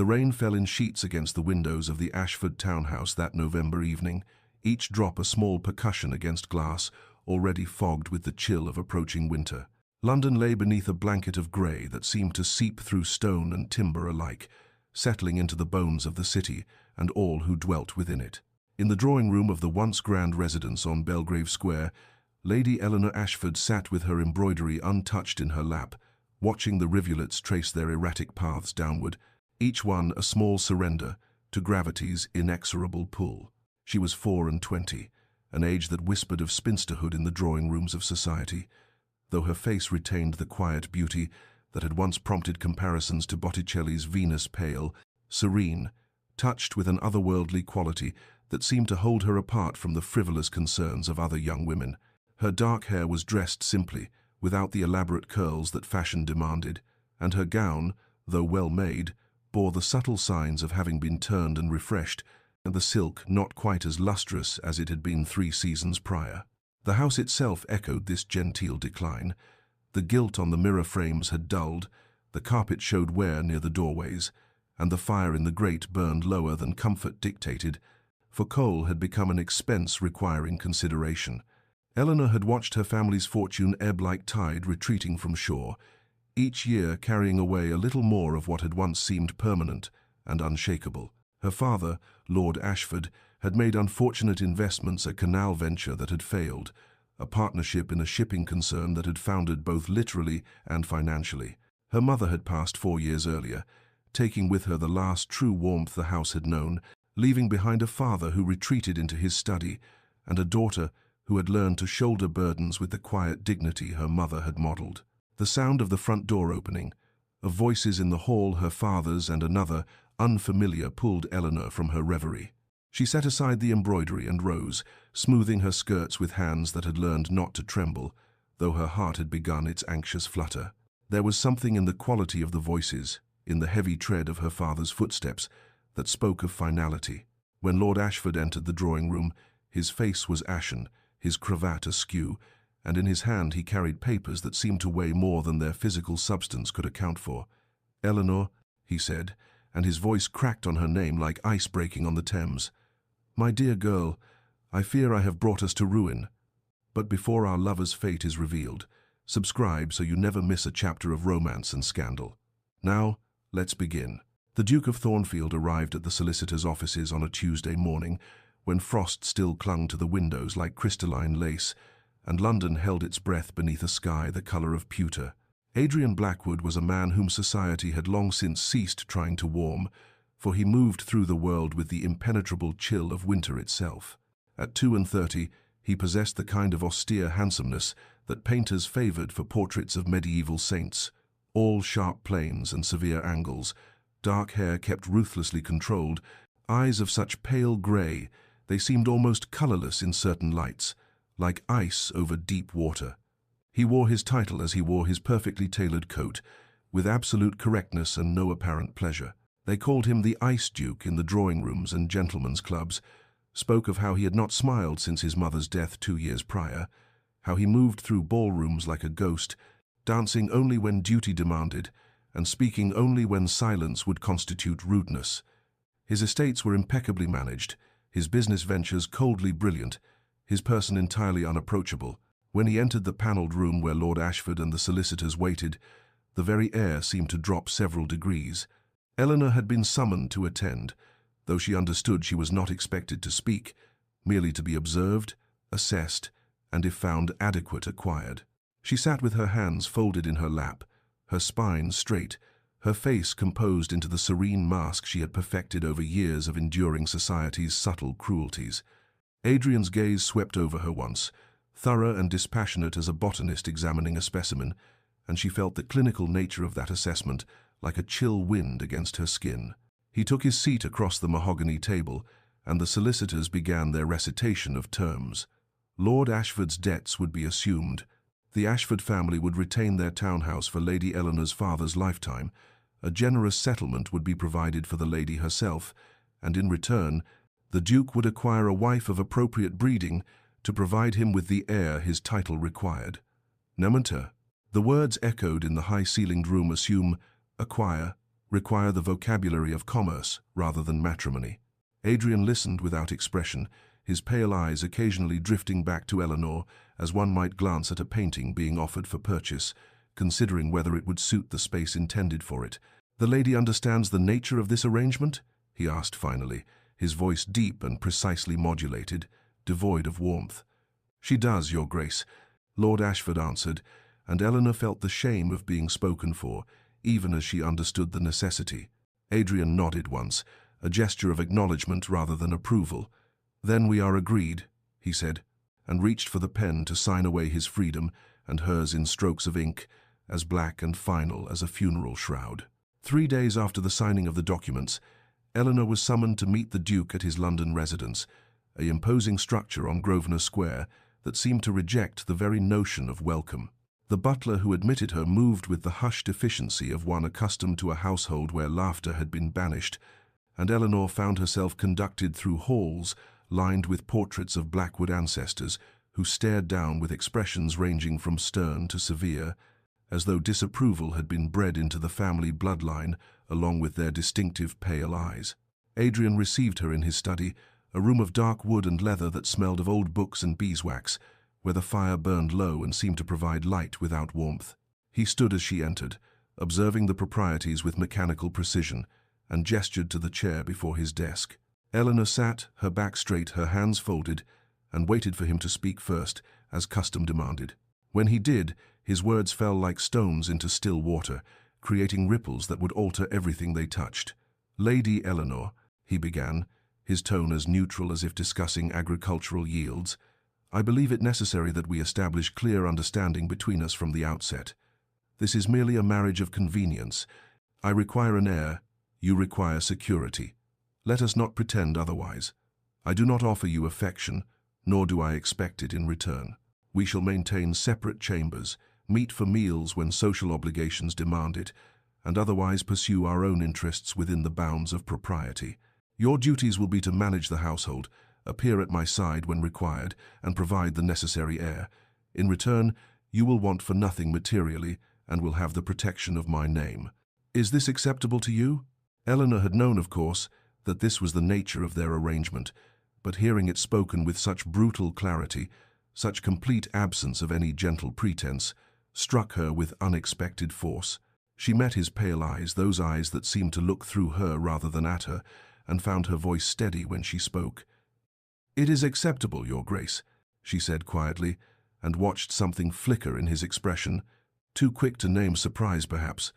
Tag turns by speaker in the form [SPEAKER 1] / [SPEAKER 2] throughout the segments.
[SPEAKER 1] The rain fell in sheets against the windows of the Ashford townhouse that November evening, each drop a small percussion against glass, already fogged with the chill of approaching winter. London lay beneath a blanket of grey that seemed to seep through stone and timber alike, settling into the bones of the city and all who dwelt within it. In the drawing-room of the once grand residence on Belgrave Square, Lady Eleanor Ashford sat with her embroidery untouched in her lap, watching the rivulets trace their erratic paths downward, each one a small surrender to gravity's inexorable pull. She was 24, an age that whispered of spinsterhood in the drawing-rooms of society, though her face retained the quiet beauty that had once prompted comparisons to Botticelli's Venus, pale, serene, touched with an otherworldly quality that seemed to hold her apart from the frivolous concerns of other young women. Her dark hair was dressed simply, without the elaborate curls that fashion demanded, and her gown, though well made, bore the subtle signs of having been turned and refreshed, and the silk not quite as lustrous as it had been 3 seasons prior. The house itself echoed this genteel decline. The gilt on the mirror frames had dulled, the carpet showed wear near the doorways, and the fire in the grate burned lower than comfort dictated, for coal had become an expense requiring consideration. Eleanor had watched her family's fortune ebb like tide retreating from shore, each year carrying away a little more of what had once seemed permanent and unshakable. Her father, Lord Ashford, had made unfortunate investments, a canal venture that had failed, a partnership in a shipping concern that had foundered both literally and financially. Her mother had passed 4 years earlier, taking with her the last true warmth the house had known, leaving behind a father who retreated into his study, and a daughter who had learned to shoulder burdens with the quiet dignity her mother had modelled. The sound of the front door opening, of voices in the hall, her father's and another, unfamiliar, pulled Eleanor from her reverie. She set aside the embroidery and rose, smoothing her skirts with hands that had learned not to tremble, though her heart had begun its anxious flutter. There was something in the quality of the voices, in the heavy tread of her father's footsteps, that spoke of finality. When Lord Ashford entered the drawing-room, his face was ashen, his cravat askew, and in his hand he carried papers that seemed to weigh more than their physical substance could account for. "Eleanor," he said, and his voice cracked on her name like ice breaking on the Thames. "My dear girl, I fear I have brought us to ruin. But before our lover's fate is revealed, subscribe so you never miss a chapter of romance and scandal. Now, let's begin." The Duke of Thornfield arrived at the solicitor's offices on a Tuesday morning, when frost still clung to the windows like crystalline lace, and London held its breath beneath a sky the colour of pewter. Adrian Blackwood was a man whom society had long since ceased trying to warm, for he moved through the world with the impenetrable chill of winter itself. At 32, he possessed the kind of austere handsomeness that painters favoured for portraits of medieval saints, all sharp planes and severe angles, dark hair kept ruthlessly controlled, eyes of such pale grey they seemed almost colourless in certain lights, like ice over deep water. He wore his title as he wore his perfectly tailored coat, with absolute correctness and no apparent pleasure. They called him the Ice Duke in the drawing-rooms and gentlemen's clubs, spoke of how he had not smiled since his mother's death 2 years prior, how he moved through ballrooms like a ghost, dancing only when duty demanded, and speaking only when silence would constitute rudeness. His estates were impeccably managed, his business ventures coldly brilliant, his person entirely unapproachable. When he entered the panelled room where Lord Ashford and the solicitors waited, the very air seemed to drop several degrees. Eleanor had been summoned to attend, though she understood she was not expected to speak, merely to be observed, assessed, and if found adequate, acquired. She sat with her hands folded in her lap, her spine straight, her face composed into the serene mask she had perfected over years of enduring society's subtle cruelties. Adrian's gaze swept over her once, thorough and dispassionate as a botanist examining a specimen, and she felt the clinical nature of that assessment like a chill wind against her skin. He took his seat across the mahogany table, and the solicitors began their recitation of terms. Lord Ashford's debts would be assumed. The Ashford family would retain their townhouse for Lady Eleanor's father's lifetime. A generous settlement would be provided for the lady herself, and in return, the Duke would acquire a wife of appropriate breeding to provide him with the heir his title required. Nementa. The words echoed in the high-ceilinged room. Assume, acquire, require the vocabulary of commerce rather than matrimony. Adrian listened without expression, his pale eyes occasionally drifting back to Eleanor as one might glance at a painting being offered for purchase, considering whether it would suit the space intended for it. "The lady understands the nature of this arrangement?" he asked finally, his voice deep and precisely modulated, devoid of warmth. "She does, Your Grace," Lord Ashford answered, and Eleanor felt the shame of being spoken for, even as she understood the necessity. Adrian nodded once, a gesture of acknowledgement rather than approval. "Then we are agreed," he said, and reached for the pen to sign away his freedom and hers in strokes of ink, as black and final as a funeral shroud. 3 days after the signing of the documents, Eleanor was summoned to meet the Duke at his London residence, an imposing structure on Grosvenor Square that seemed to reject the very notion of welcome. The butler who admitted her moved with the hushed efficiency of one accustomed to a household where laughter had been banished, and Eleanor found herself conducted through halls lined with portraits of Blackwood ancestors who stared down with expressions ranging from stern to severe, as though disapproval had been bred into the family bloodline along with their distinctive pale eyes. Adrian received her in his study, a room of dark wood and leather that smelled of old books and beeswax, where the fire burned low and seemed to provide light without warmth. He stood as she entered, observing the proprieties with mechanical precision, and gestured to the chair before his desk. Eleanor sat, her back straight, her hands folded, and waited for him to speak first, as custom demanded. When he did, his words fell like stones into still water, creating ripples that would alter everything they touched. "Lady Eleanor," he began, his tone as neutral as if discussing agricultural yields, "I believe it necessary that we establish clear understanding between us from the outset. This is merely a marriage of convenience. I require an heir, you require security. Let us not pretend otherwise. I do not offer you affection, nor do I expect it in return. We shall maintain separate chambers, meet for meals when social obligations demand it, and otherwise pursue our own interests within the bounds of propriety. Your duties will be to manage the household, appear at my side when required, and provide the necessary heir. In return, you will want for nothing materially, and will have the protection of my name. Is this acceptable to you?" Eleanor had known, of course, that this was the nature of their arrangement, but hearing it spoken with such brutal clarity, such complete absence of any gentle pretense, struck her with unexpected force. She met his pale eyes, those eyes that seemed to look through her rather than at her, and found her voice steady when she spoke. "It is acceptable, Your Grace," she said quietly, and watched something flicker in his expression, too quick to name surprise perhaps,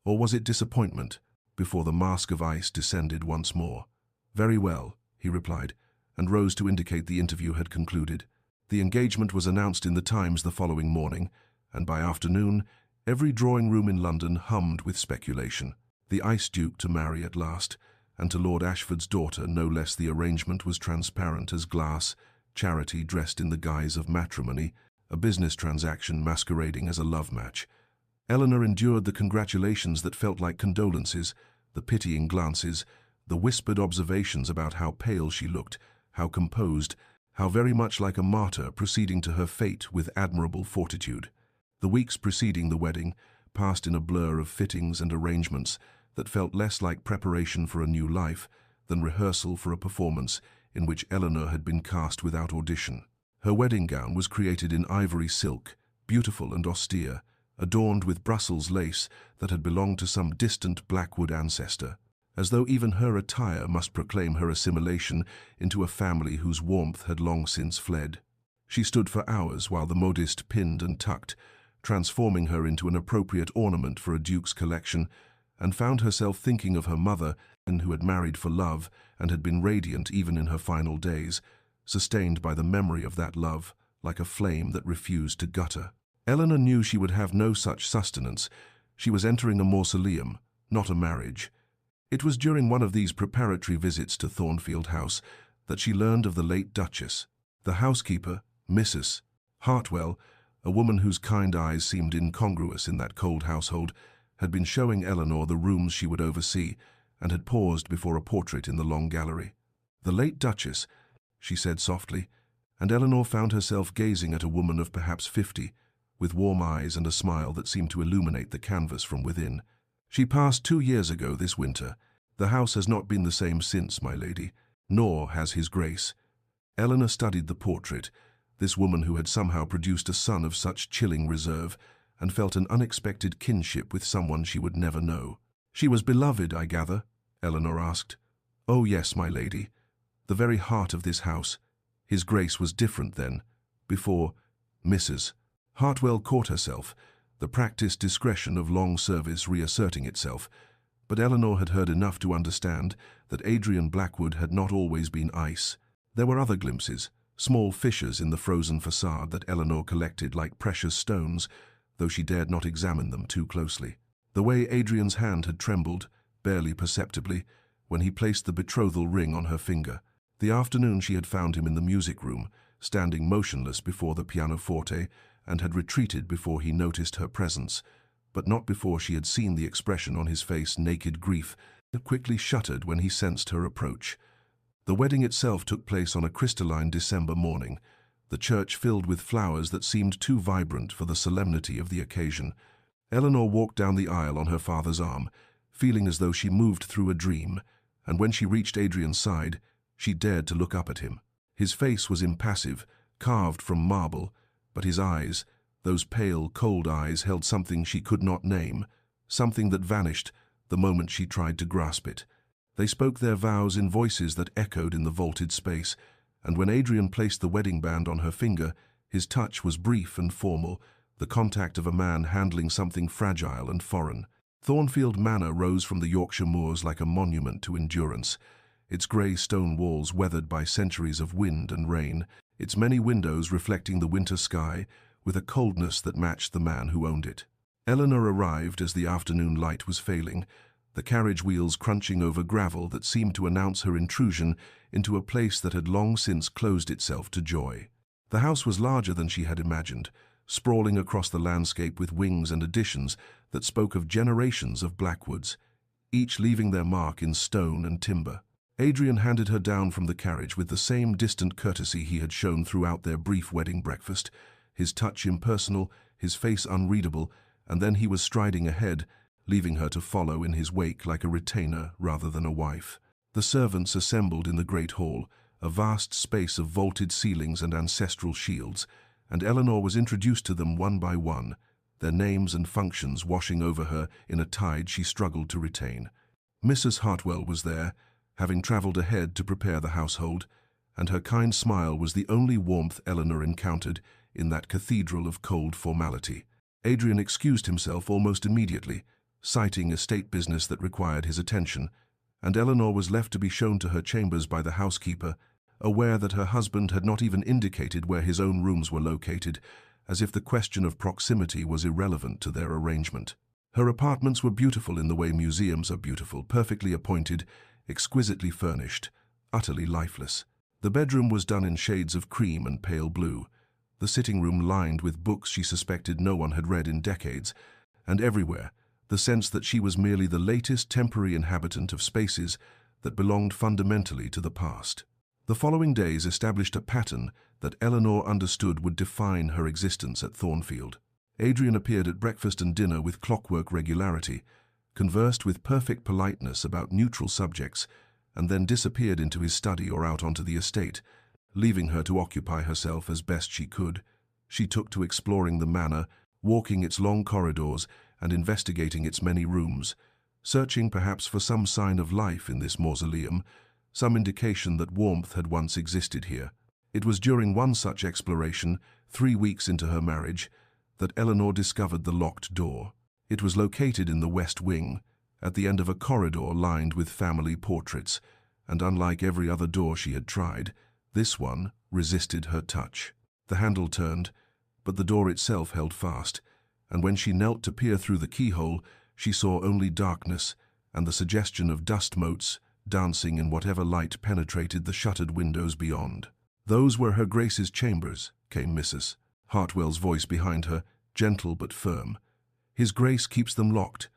[SPEAKER 1] or was it disappointment, before the mask of ice descended once more. "Very well," he replied, and rose to indicate the interview had concluded. The engagement was announced in the Times the following morning, and by afternoon, every drawing-room in London hummed with speculation. The Ice Duke to marry at last, and to Lord Ashford's daughter no less. The arrangement was transparent as glass, charity dressed in the guise of matrimony, a business transaction masquerading as a love match. Eleanor endured the congratulations that felt like condolences, the pitying glances, the whispered observations about how pale she looked, how composed, how very much like a martyr proceeding to her fate with admirable fortitude. The weeks preceding the wedding passed in a blur of fittings and arrangements that felt less like preparation for a new life than rehearsal for a performance in which Eleanor had been cast without audition. Her wedding gown was created in ivory silk, beautiful and austere, adorned with Brussels lace that had belonged to some distant Blackwood ancestor, as though even her attire must proclaim her assimilation into a family whose warmth had long since fled. She stood for hours while the modiste pinned and tucked, transforming her into an appropriate ornament for a duke's collection, and found herself thinking of her mother, who had married for love and had been radiant even in her final days, sustained by the memory of that love, like a flame that refused to gutter. Eleanor knew she would have no such sustenance. She was entering a mausoleum, not a marriage. It was during one of these preparatory visits to Thornfield House that she learned of the late Duchess. The housekeeper, Mrs. Hartwell, a woman whose kind eyes seemed incongruous in that cold household, had been showing Eleanor the rooms she would oversee, and had paused before a portrait in the long gallery. "The late Duchess," she said softly, and Eleanor found herself gazing at a woman of perhaps 50, with warm eyes and a smile that seemed to illuminate the canvas from within. "She passed 2 years ago this winter. The house has not been the same since, my lady, nor has his grace." Eleanor studied the portrait, this woman who had somehow produced a son of such chilling reserve, and felt an unexpected kinship with someone she would never know. "She was beloved, I gather?" Eleanor asked. "Oh yes, my lady. The very heart of this house. His grace was different then. Before, Mrs. Hartwell caught herself, the practiced discretion of long service reasserting itself, but Eleanor had heard enough to understand that Adrian Blackwood had not always been ice. There were other glimpses, small fissures in the frozen facade that Eleanor collected like precious stones, though she dared not examine them too closely. The way Adrian's hand had trembled, barely perceptibly, when he placed the betrothal ring on her finger. The afternoon she had found him in the music room, standing motionless before the pianoforte, and had retreated before he noticed her presence, but not before she had seen the expression on his face, naked grief, that quickly shuttered when he sensed her approach. The wedding itself took place on a crystalline December morning, the church filled with flowers that seemed too vibrant for the solemnity of the occasion. Eleanor walked down the aisle on her father's arm, feeling as though she moved through a dream, and when she reached Adrian's side, she dared to look up at him. His face was impassive, carved from marble, but his eyes, those pale, cold eyes, held something she could not name, something that vanished the moment she tried to grasp it. They spoke their vows in voices that echoed in the vaulted space, and when Adrian placed the wedding band on her finger, his touch was brief and formal, the contact of a man handling something fragile and foreign. Thornfield Manor rose from the Yorkshire moors like a monument to endurance, its grey stone walls weathered by centuries of wind and rain, its many windows reflecting the winter sky with a coldness that matched the man who owned it. Eleanor arrived as the afternoon light was failing, the carriage wheels crunching over gravel that seemed to announce her intrusion into a place that had long since closed itself to joy. The house was larger than she had imagined, sprawling across the landscape with wings and additions that spoke of generations of Blackwoods, each leaving their mark in stone and timber. Adrian handed her down from the carriage with the same distant courtesy he had shown throughout their brief wedding breakfast, his touch impersonal, his face unreadable, and then he was striding ahead, leaving her to follow in his wake like a retainer rather than a wife. The servants assembled in the great hall, a vast space of vaulted ceilings and ancestral shields, and Eleanor was introduced to them one by one, their names and functions washing over her in a tide she struggled to retain. Mrs. Hartwell was there, having travelled ahead to prepare the household, and her kind smile was the only warmth Eleanor encountered in that cathedral of cold formality. Adrian excused himself almost immediately, citing estate business that required his attention, and Eleanor was left to be shown to her chambers by the housekeeper, aware that her husband had not even indicated where his own rooms were located, as if the question of proximity was irrelevant to their arrangement. Her apartments were beautiful in the way museums are beautiful, perfectly appointed, exquisitely furnished, utterly lifeless. The bedroom was done in shades of cream and pale blue, the sitting room lined with books she suspected no one had read in decades, and everywhere the sense that she was merely the latest temporary inhabitant of spaces that belonged fundamentally to the past. The following days established a pattern that Eleanor understood would define her existence at Thornfield. Adrian appeared at breakfast and dinner with clockwork regularity, conversed with perfect politeness about neutral subjects, and then disappeared into his study or out onto the estate, leaving her to occupy herself as best she could. She took to exploring the manor, walking its long corridors and investigating its many rooms, searching perhaps for some sign of life in this mausoleum, some indication that warmth had once existed here. It was during one such exploration, 3 weeks into her marriage, that Eleanor discovered the locked door. It was located in the west wing, at the end of a corridor lined with family portraits, and unlike every other door she had tried, this one resisted her touch. The handle turned, but the door itself held fast, and when she knelt to peer through the keyhole, she saw only darkness and the suggestion of dust motes dancing in whatever light penetrated the shuttered windows beyond. "Those were Her Grace's chambers," came Mrs. Hartwell's voice behind her, gentle but firm. "His Grace keeps them locked.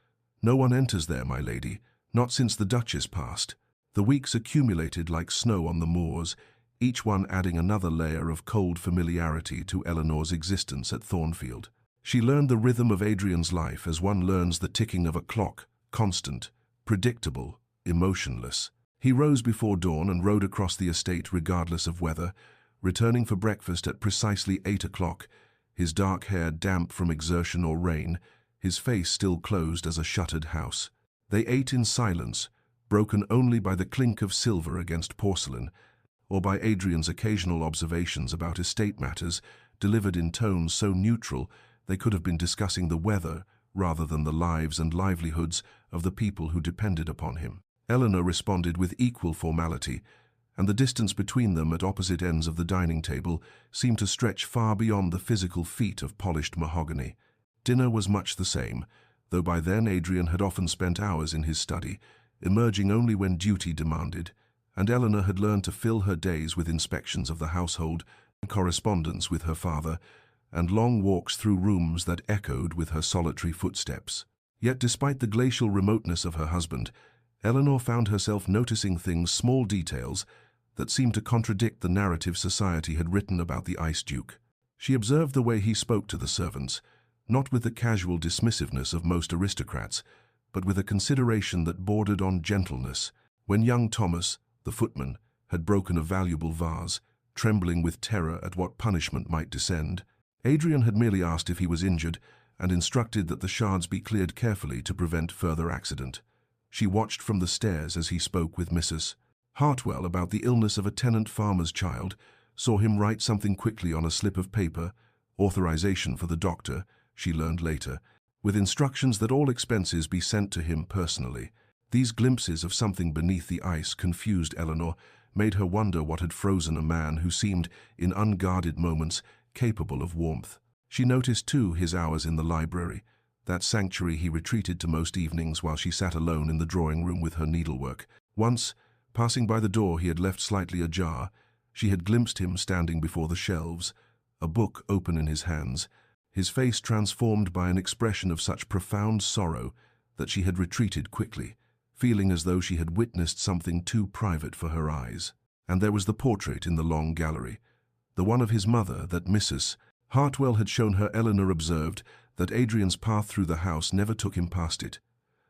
[SPEAKER 1] No one enters there, my lady, not since the Duchess passed." The weeks accumulated like snow on the moors, each one adding another layer of cold familiarity to Eleanor's existence at Thornfield. She learned the rhythm of Adrian's life as one learns the ticking of a clock constant, predictable, emotionless. He rose before dawn and rode across the estate regardless of weather, returning for breakfast at precisely 8 o'clock, his dark hair damp from exertion or rain, his face still closed as a shuttered house. They ate in silence, broken only by the clink of silver against porcelain, or by Adrian's occasional observations about estate matters, delivered in tones so neutral they could have been discussing the weather rather than the lives and livelihoods of the people who depended upon him. Eleanor responded with equal formality, and the distance between them at opposite ends of the dining table seemed to stretch far beyond the physical feat of polished mahogany. Dinner was much the same, though by then Adrian had often spent hours in his study, emerging only when duty demanded, and Eleanor had learned to fill her days with inspections of the household, correspondence with her father, and long walks through rooms that echoed with her solitary footsteps. Yet despite the glacial remoteness of her husband, Eleanor found herself noticing small details that seemed to contradict the narrative society had written about the Ice Duke. She observed the way he spoke to the servants, not with the casual dismissiveness of most aristocrats, but with a consideration that bordered on gentleness. When young Thomas, the footman, had broken a valuable vase, trembling with terror at what punishment might descend, Adrian had merely asked if he was injured and instructed that the shards be cleared carefully to prevent further accident. She watched from the stairs as he spoke with Mrs. Hartwell about the illness of a tenant farmer's child, saw him write something quickly on a slip of paper, authorization for the doctor, she learned later, with instructions that all expenses be sent to him personally. These glimpses of something beneath the ice confused Eleanor, made her wonder what had frozen a man who seemed, in unguarded moments, capable of warmth. She noticed, too, his hours in the library, that sanctuary he retreated to most evenings while she sat alone in the drawing-room with her needlework. Once, passing by the door he had left slightly ajar, she had glimpsed him standing before the shelves, a book open in his hands, his face transformed by an expression of such profound sorrow that she had retreated quickly, feeling as though she had witnessed something too private for her eyes. And there was the portrait in the long gallery, the one of his mother that Mrs. Hartwell had shown her. Eleanor observed that Adrian's path through the house never took him past it,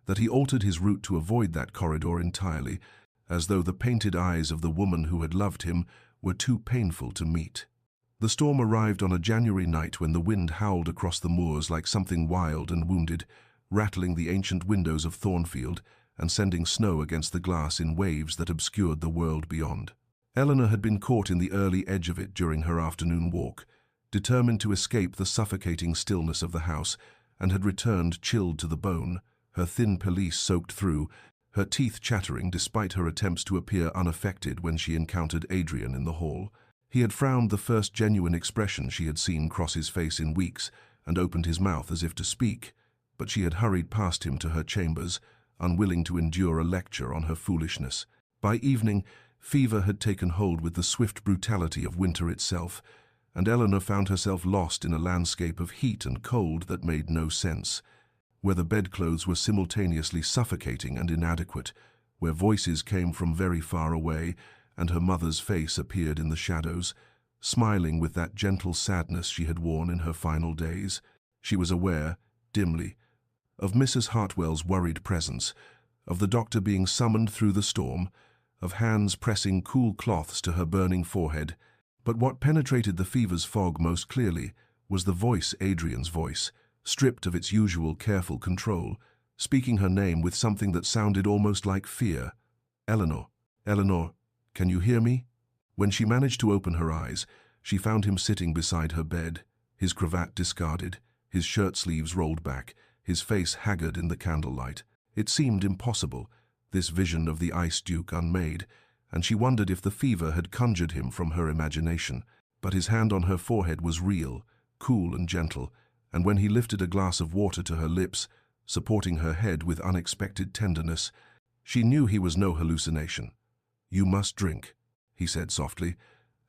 [SPEAKER 1] that he altered his route to avoid that corridor entirely, as though the painted eyes of the woman who had loved him were too painful to meet. The storm arrived on a January night when the wind howled across the moors like something wild and wounded, rattling the ancient windows of Thornfield and sending snow against the glass in waves that obscured the world beyond. Eleanor had been caught in the early edge of it during her afternoon walk, determined to escape the suffocating stillness of the house, and had returned chilled to the bone, her thin pelisse soaked through, her teeth chattering despite her attempts to appear unaffected when she encountered Adrian in the hall. He had frowned, the first genuine expression she had seen cross his face in weeks, and opened his mouth as if to speak, but she had hurried past him to her chambers, unwilling to endure a lecture on her foolishness. By evening, fever had taken hold with the swift brutality of winter itself, and Eleanor found herself lost in a landscape of heat and cold that made no sense, where the bedclothes were simultaneously suffocating and inadequate, where voices came from very far away, and her mother's face appeared in the shadows, smiling with that gentle sadness she had worn in her final days. She was aware, dimly, of Mrs. Hartwell's worried presence, of the doctor being summoned through the storm, of hands pressing cool cloths to her burning forehead. But what penetrated the fever's fog most clearly was the voice, Adrian's voice, stripped of its usual careful control, speaking her name with something that sounded almost like fear. "Eleanor, Eleanor, can you hear me?" When she managed to open her eyes, she found him sitting beside her bed, his cravat discarded, his shirt sleeves rolled back, his face haggard in the candlelight. It seemed impossible, this vision of the Ice Duke unmade, and she wondered if the fever had conjured him from her imagination. But his hand on her forehead was real, cool and gentle, and when he lifted a glass of water to her lips, supporting her head with unexpected tenderness, she knew he was no hallucination. "You must drink," he said softly,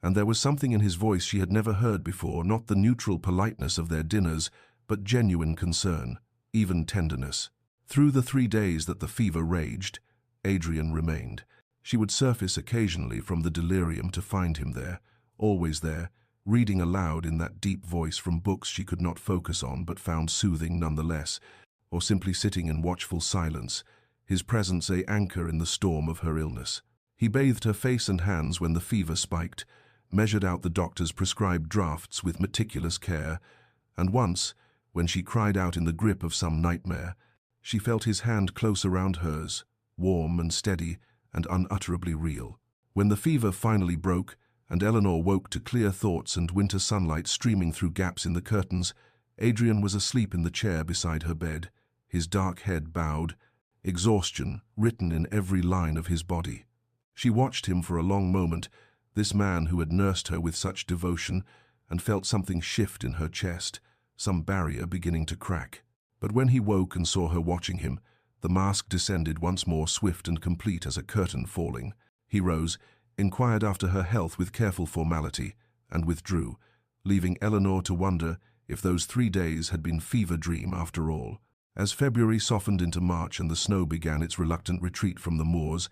[SPEAKER 1] and there was something in his voice she had never heard before, not the neutral politeness of their dinners, but genuine concern, even tenderness. Through the 3 days that the fever raged, Adrian remained. She would surface occasionally from the delirium to find him there, always there, reading aloud in that deep voice from books she could not focus on but found soothing nonetheless. or simply sitting in watchful silence, his presence an anchor in the storm of her illness. He bathed her face and hands when the fever spiked, measured out the doctor's prescribed draughts with meticulous care, and once, when she cried out in the grip of some nightmare, she felt his hand close around hers, warm and steady and unutterably real. When the fever finally broke, and Eleanor woke to clear thoughts and winter sunlight streaming through gaps in the curtains, Adrian was asleep in the chair beside her bed, his dark head bowed, exhaustion written in every line of his body. She watched him for a long moment, this man who had nursed her with such devotion, and felt something shift in her chest, some barrier beginning to crack. But when he woke and saw her watching him, the mask descended once more, swift and complete as a curtain falling. He rose, inquired after her health with careful formality, and withdrew, leaving Eleanor to wonder if those 3 days had been fever dream after all. As February softened into March and the snow began its reluctant retreat from the moors,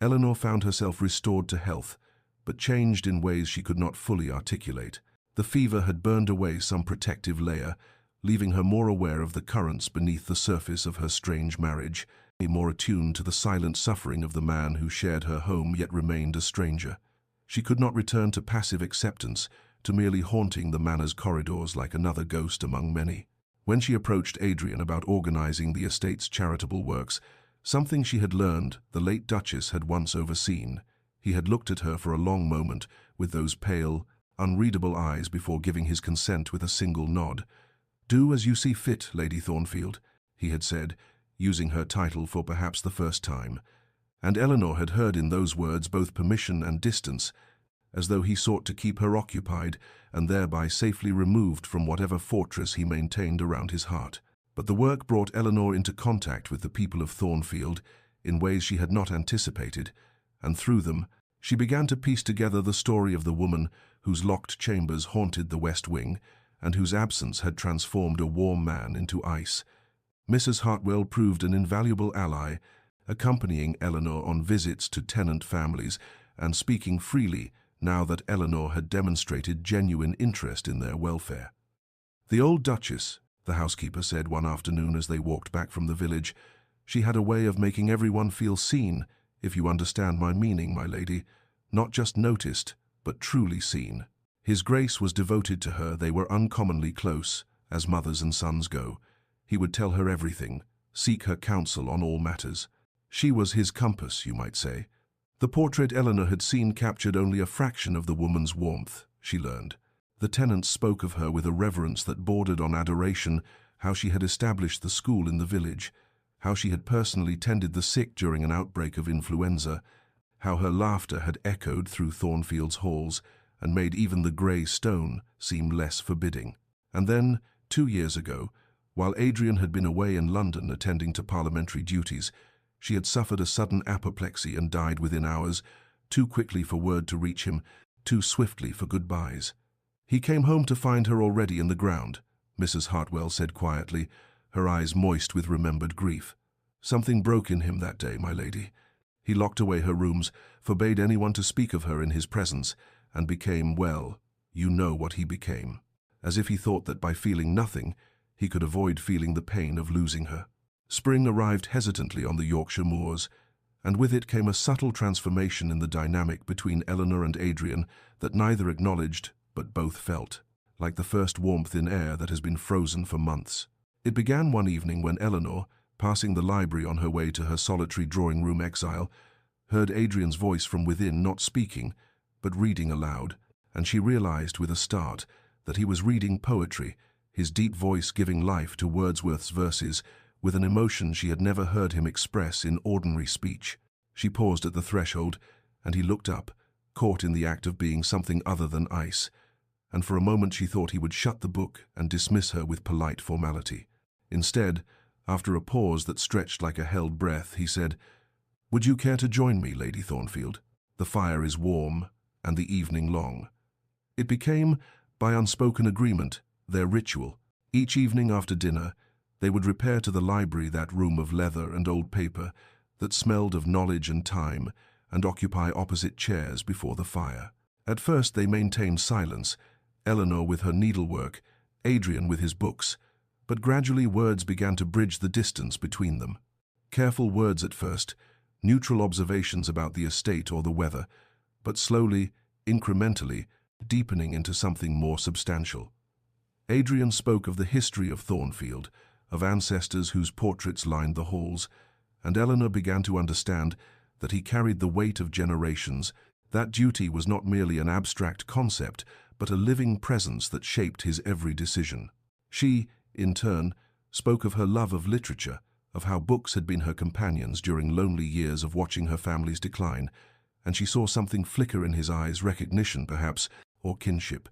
[SPEAKER 1] Eleanor found herself restored to health, but changed in ways she could not fully articulate. The fever had burned away some protective layer, leaving her more aware of the currents beneath the surface of her strange marriage, more attuned to the silent suffering of the man who shared her home yet remained a stranger. She could not return to passive acceptance, to merely haunting the manor's corridors like another ghost among many. When she approached Adrian about organizing the estate's charitable works, something she had learned the late Duchess had once overseen. He had looked at her for a long moment with those pale, unreadable eyes before giving his consent with a single nod. "Do as you see fit, Lady Thornfield," he had said, using her title for perhaps the first time. And Eleanor had heard in those words both permission and distance, as though he sought to keep her occupied and thereby safely removed from whatever fortress he maintained around his heart. But the work brought Eleanor into contact with the people of Thornfield in ways she had not anticipated, and through them she began to piece together the story of the woman whose locked chambers haunted the West Wing and whose absence had transformed a warm man into ice. Mrs. Hartwell proved an invaluable ally, accompanying Eleanor on visits to tenant families and speaking freely now that Eleanor had demonstrated genuine interest in their welfare. "The old Duchess," the housekeeper said one afternoon as they walked back from the village, "she had a way of making everyone feel seen, if you understand my meaning, my lady, not just noticed, but truly seen. His Grace was devoted to her, they were uncommonly close, as mothers and sons go. He would tell her everything, seek her counsel on all matters. She was his compass, you might say." The portrait Eleanor had seen captured only a fraction of the woman's warmth, she learned. The tenants spoke of her with a reverence that bordered on adoration, how she had established the school in the village, how she had personally tended the sick during an outbreak of influenza, how her laughter had echoed through Thornfield's halls and made even the grey stone seem less forbidding. And then, 2 years ago, while Adrian had been away in London attending to parliamentary duties, she had suffered a sudden apoplexy and died within hours, too quickly for word to reach him, too swiftly for goodbyes. "He came home to find her already in the ground," Mrs. Hartwell said quietly, her eyes moist with remembered grief. "Something broke in him that day, my lady. He locked away her rooms, forbade anyone to speak of her in his presence, and became, well, you know what he became. As if he thought that by feeling nothing, he could avoid feeling the pain of losing her." Spring arrived hesitantly on the Yorkshire moors, and with it came a subtle transformation in the dynamic between Eleanor and Adrian that neither acknowledged but both felt, like the first warmth in air that has been frozen for months. It began one evening when Eleanor, passing the library on her way to her solitary drawing-room exile, heard Adrian's voice from within, not speaking, but reading aloud, and she realized with a start that he was reading poetry, his deep voice giving life to Wordsworth's verses with an emotion she had never heard him express in ordinary speech. She paused at the threshold, and he looked up, caught in the act of being something other than ice, and for a moment she thought he would shut the book and dismiss her with polite formality. Instead, after a pause that stretched like a held breath, he said, "Would you care to join me, Lady Thornfield? The fire is warm, and the evening long." It became, by unspoken agreement, their ritual. Each evening after dinner, they would repair to the library, that room of leather and old paper that smelled of knowledge and time, and occupy opposite chairs before the fire. At first they maintained silence, Eleanor with her needlework, Adrian with his books, But gradually words began to bridge the distance between them. Careful words at first, neutral observations about the estate or the weather, but slowly, incrementally, deepening into something more substantial. Adrian spoke of the history of Thornfield, of ancestors whose portraits lined the halls, and Eleanor began to understand that he carried the weight of generations. That duty was not merely an abstract concept, but a living presence that shaped his every decision. She, in turn, spoke of her love of literature, of how books had been her companions during lonely years of watching her family's decline, and she saw something flicker in his eyes, recognition perhaps, or kinship.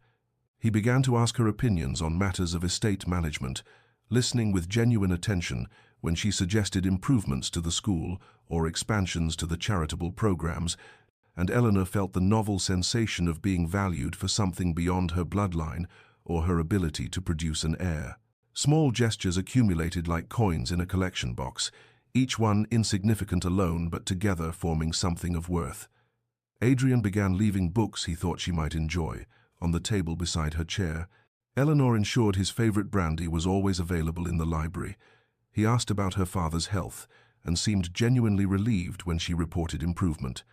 [SPEAKER 1] He began to ask her opinions on matters of estate management, listening with genuine attention when she suggested improvements to the school or expansions to the charitable programs, and Eleanor felt the novel sensation of being valued for something beyond her bloodline or her ability to produce an heir. Small gestures accumulated like coins in a collection box, each one insignificant alone but together forming something of worth. Adrian began leaving books he thought she might enjoy on the table beside her chair. Eleanor ensured his favorite brandy was always available in the library. He asked about her father's health and seemed genuinely relieved when she reported improvement.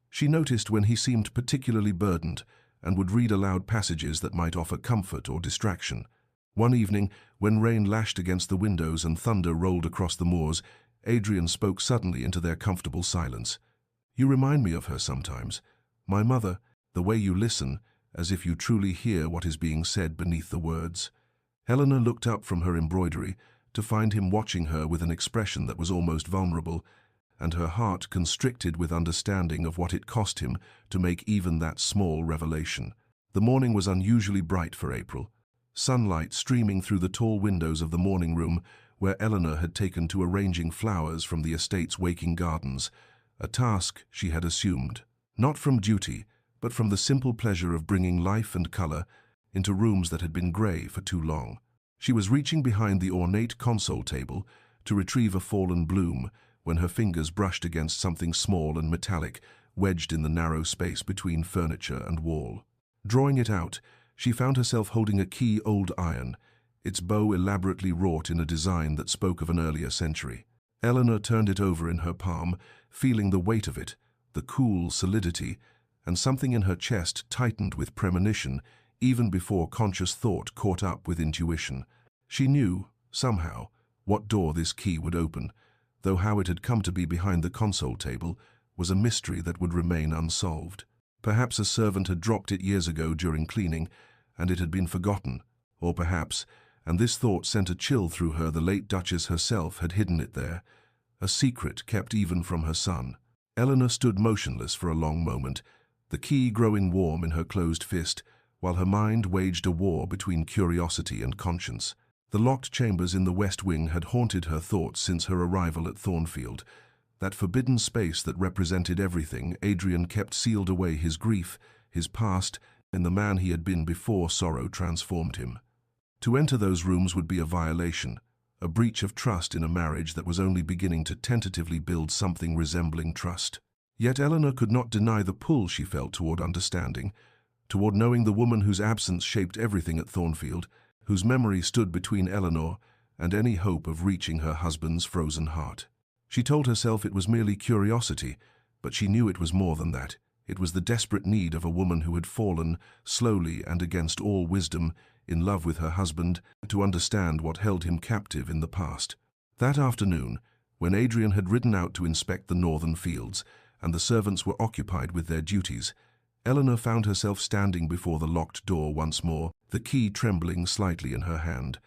[SPEAKER 1] She noticed when he seemed particularly burdened and would read aloud passages that might offer comfort or distraction. One evening, when rain lashed against the windows and thunder rolled across the moors, Adrian spoke suddenly into their comfortable silence. "You remind me of her sometimes. My mother, the way you listen, as if you truly hear what is being said beneath the words." Eleanor looked up from her embroidery to find him watching her with an expression that was almost vulnerable, and her heart constricted with understanding of what it cost him to make even that small revelation. The morning was unusually bright for April, sunlight streaming through the tall windows of the morning room where Eleanor had taken to arranging flowers from the estate's waking gardens, a task she had assumed, not from duty, but from the simple pleasure of bringing life and color into rooms that had been gray for too long. She was reaching behind the ornate console table to retrieve a fallen bloom when her fingers brushed against something small and metallic wedged in the narrow space between furniture and wall. Drawing it out, she found herself holding a key old iron, its bow elaborately wrought in a design that spoke of an earlier century. Eleanor turned it over in her palm, feeling the weight of it, the cool solidity, and something in her chest tightened with premonition even before conscious thought caught up with intuition. She knew, somehow, what door this key would open, though how it had come to be behind the console table was a mystery that would remain unsolved. Perhaps a servant had dropped it years ago during cleaning, and it had been forgotten, or perhaps, and this thought sent a chill through her, the late Duchess herself had hidden it there, a secret kept even from her son. Eleanor stood motionless for a long moment, the key growing warm in her closed fist, while her mind waged a war between curiosity and conscience. The locked chambers in the West Wing had haunted her thoughts since her arrival at Thornfield. That forbidden space that represented everything, Adrian kept sealed away his grief, his past, and the man he had been before sorrow transformed him. To enter those rooms would be a violation, a breach of trust in a marriage that was only beginning to tentatively build something resembling trust. Yet Eleanor could not deny the pull she felt toward understanding, toward knowing the woman whose absence shaped everything at Thornfield, whose memory stood between Eleanor and any hope of reaching her husband's frozen heart. She told herself it was merely curiosity, but she knew it was more than that. It was the desperate need of a woman who had fallen, slowly and against all wisdom, in love with her husband, to understand what held him captive in the past. That afternoon, when Adrian had ridden out to inspect the northern fields, and the servants were occupied with their duties, Eleanor found herself standing before the locked door once more, the key trembling slightly in her hand.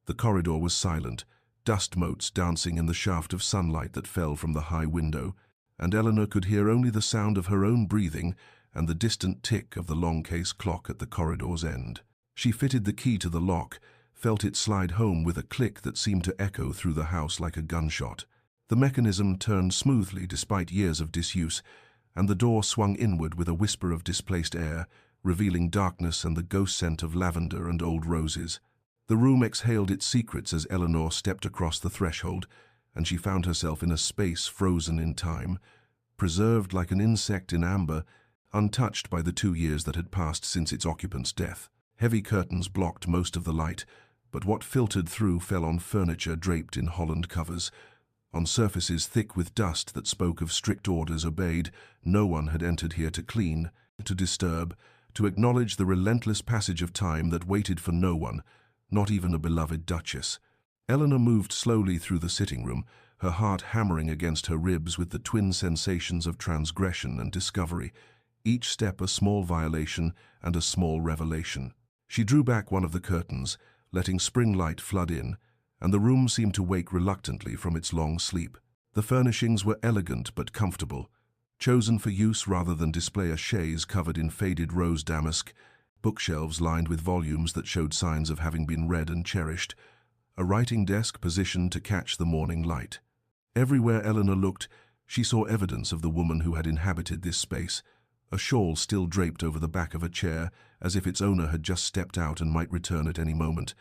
[SPEAKER 1] The corridor was silent, dust motes dancing in the shaft of sunlight that fell from the high window, and Eleanor could hear only the sound of her own breathing and the distant tick of the long case clock at the corridor's end. She fitted the key to the lock, felt it slide home with a click that seemed to echo through the house like a gunshot. The mechanism turned smoothly despite years of disuse, and the door swung inward with a whisper of displaced air, revealing darkness and the ghost scent of lavender and old roses. The room exhaled its secrets as Eleanor stepped across the threshold, and she found herself in a space frozen in time, preserved like an insect in amber, untouched by the 2 years that had passed since its occupant's death. Heavy curtains blocked most of the light, but what filtered through fell on furniture draped in Holland covers, on surfaces thick with dust that spoke of strict orders obeyed. No one had entered here to clean, to disturb, to acknowledge the relentless passage of time that waited for no one, not even a beloved duchess. Eleanor moved slowly through the sitting room, her heart hammering against her ribs with the twin sensations of transgression and discovery, each step a small violation and a small revelation. She drew back one of the curtains, letting spring light flood in, and the room seemed to wake reluctantly from its long sleep. The furnishings were elegant but comfortable, chosen for use rather than display a chaise covered in faded rose damask, bookshelves lined with volumes that showed signs of having been read and cherished, a writing desk positioned to catch the morning light. Everywhere Eleanor looked, she saw evidence of the woman who had inhabited this space, a shawl still draped over the back of a chair, as if its owner had just stepped out and might return at any moment,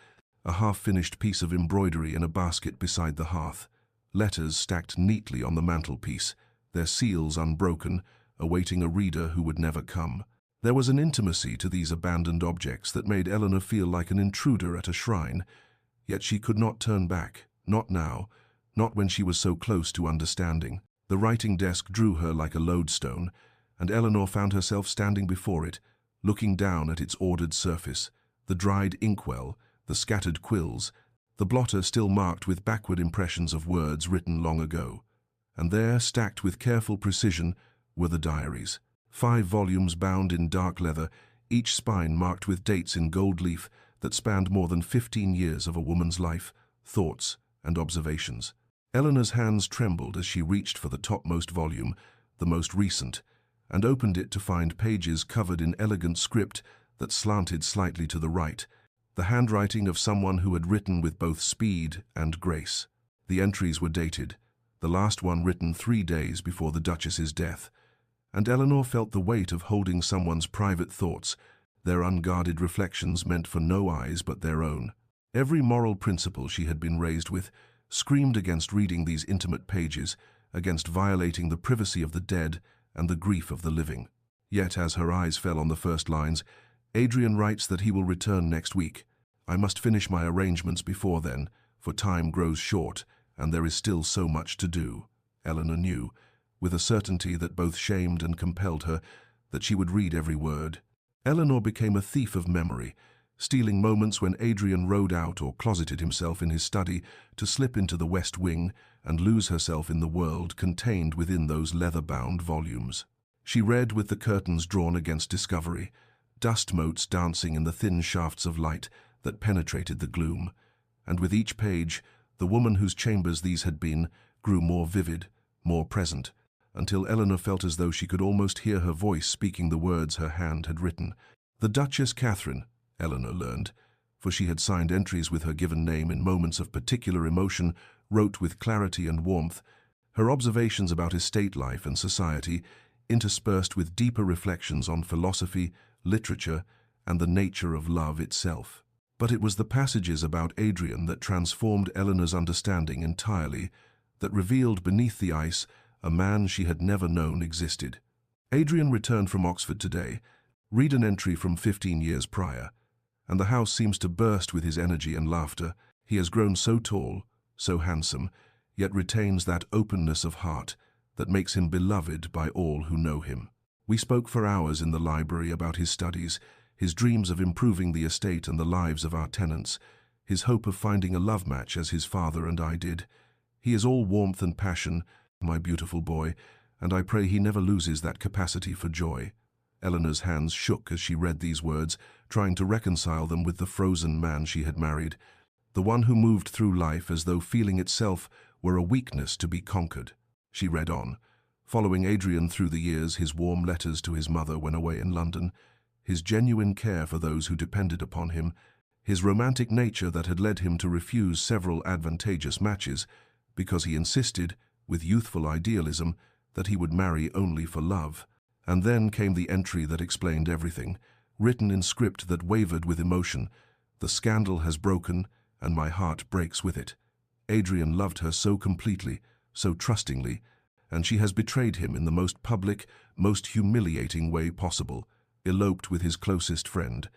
[SPEAKER 1] a half-finished piece of embroidery in a basket beside the hearth, letters stacked neatly on the mantelpiece, their seals unbroken, awaiting a reader who would never come. There was an intimacy to these abandoned objects that made Eleanor feel like an intruder at a shrine, yet she could not turn back, not now, not when she was so close to understanding. The writing desk drew her like a lodestone, and Eleanor found herself standing before it, looking down at its ordered surface, the dried inkwell, the scattered quills, the blotter still marked with backward impressions of words written long ago. And there, stacked with careful precision, were the diaries. 5 volumes bound in dark leather, each spine marked with dates in gold leaf that spanned more than 15 years of a woman's life, thoughts, and observations. Eleanor's hands trembled as she reached for the topmost volume, the most recent, and opened it to find pages covered in elegant script that slanted slightly to the right, the handwriting of someone who had written with both speed and grace. The entries were dated, the last one written 3 days before the Duchess's death, and Eleanor felt the weight of holding someone's private thoughts, their unguarded reflections meant for no eyes but their own. Every moral principle she had been raised with screamed against reading these intimate pages, against violating the privacy of the dead and the grief of the living. Yet, as her eyes fell on the first lines, "Adrian writes that he will return next week. I must finish my arrangements before then, for time grows short, and there is still so much to do," Eleanor knew, with a certainty that both shamed and compelled her, that she would read every word. Eleanor became a thief of memory, stealing moments when Adrian rode out or closeted himself in his study to slip into the West Wing and lose herself in the world contained within those leather-bound volumes. She read with the curtains drawn against discovery, dust motes dancing in the thin shafts of light that penetrated the gloom, and with each page, the woman whose chambers these had been grew more vivid, more present, until Eleanor felt as though she could almost hear her voice speaking the words her hand had written. The Duchess Catherine, Eleanor learned, for she had signed entries with her given name in moments of particular emotion, wrote with clarity and warmth, her observations about estate life and society, interspersed with deeper reflections on philosophy, literature, and the nature of love itself. But it was the passages about Adrian that transformed Eleanor's understanding entirely, that revealed beneath the ice a man she had never known existed. Adrian returned from Oxford today. Read an entry from 15 years prior, and the house seems to burst with his energy and laughter. He has grown so tall, so handsome, yet retains that openness of heart that makes him beloved by all who know him. We spoke for hours in the library about his studies, his dreams of improving the estate and the lives of our tenants, his hope of finding a love match as his father and I did. He is all warmth and passion, my beautiful boy, and I pray he never loses that capacity for joy. Eleanor's hands shook as she read these words, trying to reconcile them with the frozen man she had married, the one who moved through life as though feeling itself were a weakness to be conquered. She read on, following Adrian through the years, his warm letters to his mother when away in London, his genuine care for those who depended upon him, his romantic nature that had led him to refuse several advantageous matches because he insisted, with youthful idealism, that he would marry only for love. And then came the entry that explained everything, written in script that wavered with emotion. The scandal has broken, and my heart breaks with it. Adrian loved her so completely, so trustingly, and she has betrayed him in the most public, most humiliating way possible, eloped with his closest friend,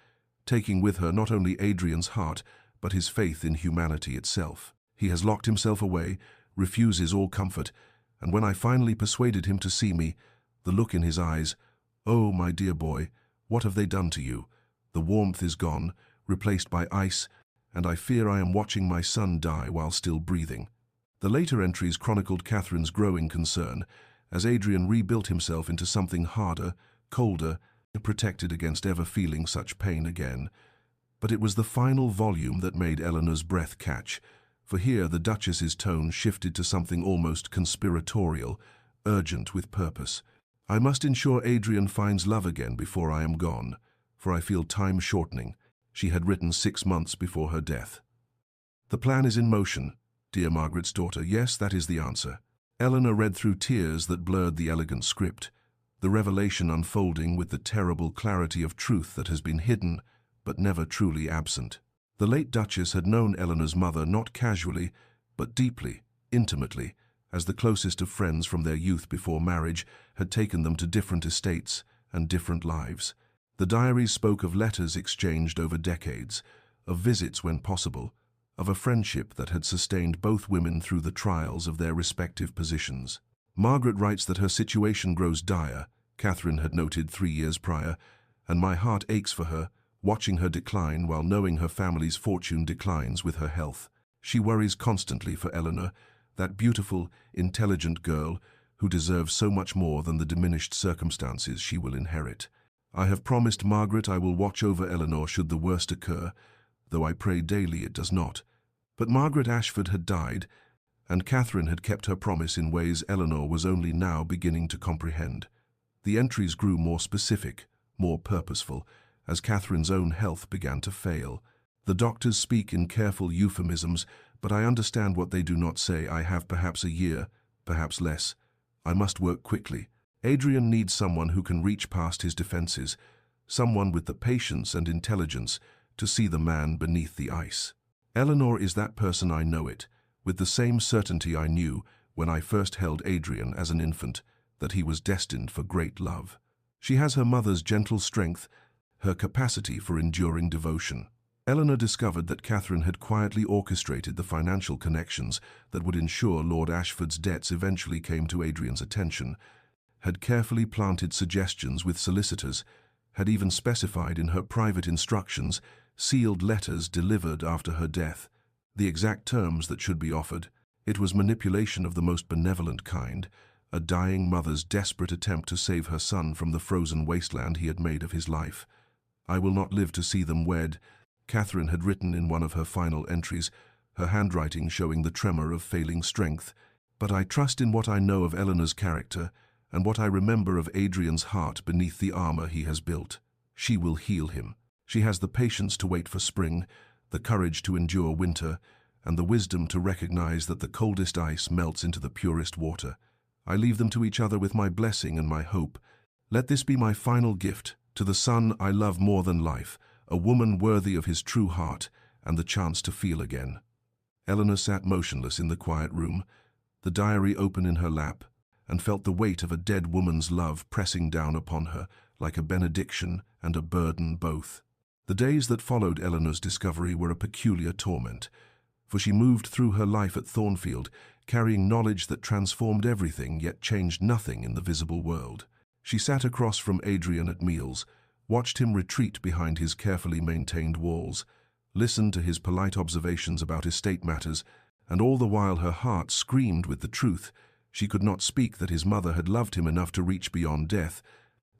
[SPEAKER 1] taking with her not only Adrian's heart, but his faith in humanity itself. He has locked himself away, refuses all comfort, and when I finally persuaded him to see me, the look in his eyes, "Oh, my dear boy, what have they done to you?" The warmth is gone, replaced by ice, and I fear I am watching my son die while still breathing. The later entries chronicled Catherine's growing concern as Adrian rebuilt himself into something harder, colder, protected against ever feeling such pain again. But it was the final volume that made Eleanor's breath catch, for here the Duchess's tone shifted to something almost conspiratorial, urgent with purpose. "I must ensure Adrian finds love again before I am gone, for I feel time shortening," she had written 6 months before her death. "The plan is in motion, dear Margaret's daughter. Yes, that is the answer." Eleanor read through tears that blurred the elegant script, the revelation unfolding with the terrible clarity of truth that has been hidden, but never truly absent. The late Duchess had known Eleanor's mother not casually, but deeply, intimately, as the closest of friends from their youth before marriage had taken them to different estates and different lives. The diaries spoke of letters exchanged over decades, of visits when possible, of a friendship that had sustained both women through the trials of their respective positions. Margaret writes that her situation grows dire, Catherine had noted 3 years prior, and my heart aches for her, watching her decline while knowing her family's fortune declines with her health. She worries constantly for Eleanor, that beautiful, intelligent girl who deserves so much more than the diminished circumstances she will inherit. I have promised Margaret I will watch over Eleanor should the worst occur, though I pray daily it does not. But Margaret Ashford had died, and Catherine had kept her promise in ways Eleanor was only now beginning to comprehend. The entries grew more specific, more purposeful, as Catherine's own health began to fail. The doctors speak in careful euphemisms, but I understand what they do not say. "I have perhaps a year, perhaps less. I must work quickly." Adrian needs someone who can reach past his defenses, someone with the patience and intelligence to see the man beneath the ice. Eleanor is that person. I know it, with the same certainty I knew when I first held Adrian as an infant, that he was destined for great love. She has her mother's gentle strength, her capacity for enduring devotion. Eleanor discovered that Catherine had quietly orchestrated the financial connections that would ensure Lord Ashford's debts eventually came to Adrian's attention, had carefully planted suggestions with solicitors, had even specified in her private instructions sealed letters delivered after her death, the exact terms that should be offered. It was manipulation of the most benevolent kind, a dying mother's desperate attempt to save her son from the frozen wasteland he had made of his life. "I will not live to see them wed," Catherine had written in one of her final entries, her handwriting showing the tremor of failing strength. "But I trust in what I know of Eleanor's character and what I remember of Adrian's heart beneath the armor he has built. She will heal him. She has the patience to wait for spring, the courage to endure winter, and the wisdom to recognize that the coldest ice melts into the purest water. I leave them to each other with my blessing and my hope. Let this be my final gift to the son I love more than life, a woman worthy of his true heart and the chance to feel again." Eleanor sat motionless in the quiet room, the diary open in her lap, and felt the weight of a dead woman's love pressing down upon her like a benediction and a burden both. The days that followed Eleanor's discovery were a peculiar torment, for she moved through her life at Thornfield, carrying knowledge that transformed everything yet changed nothing in the visible world. She sat across from Adrian at meals, watched him retreat behind his carefully maintained walls, listened to his polite observations about estate matters, and all the while her heart screamed with the truth. She could not speak that his mother had loved him enough to reach beyond death,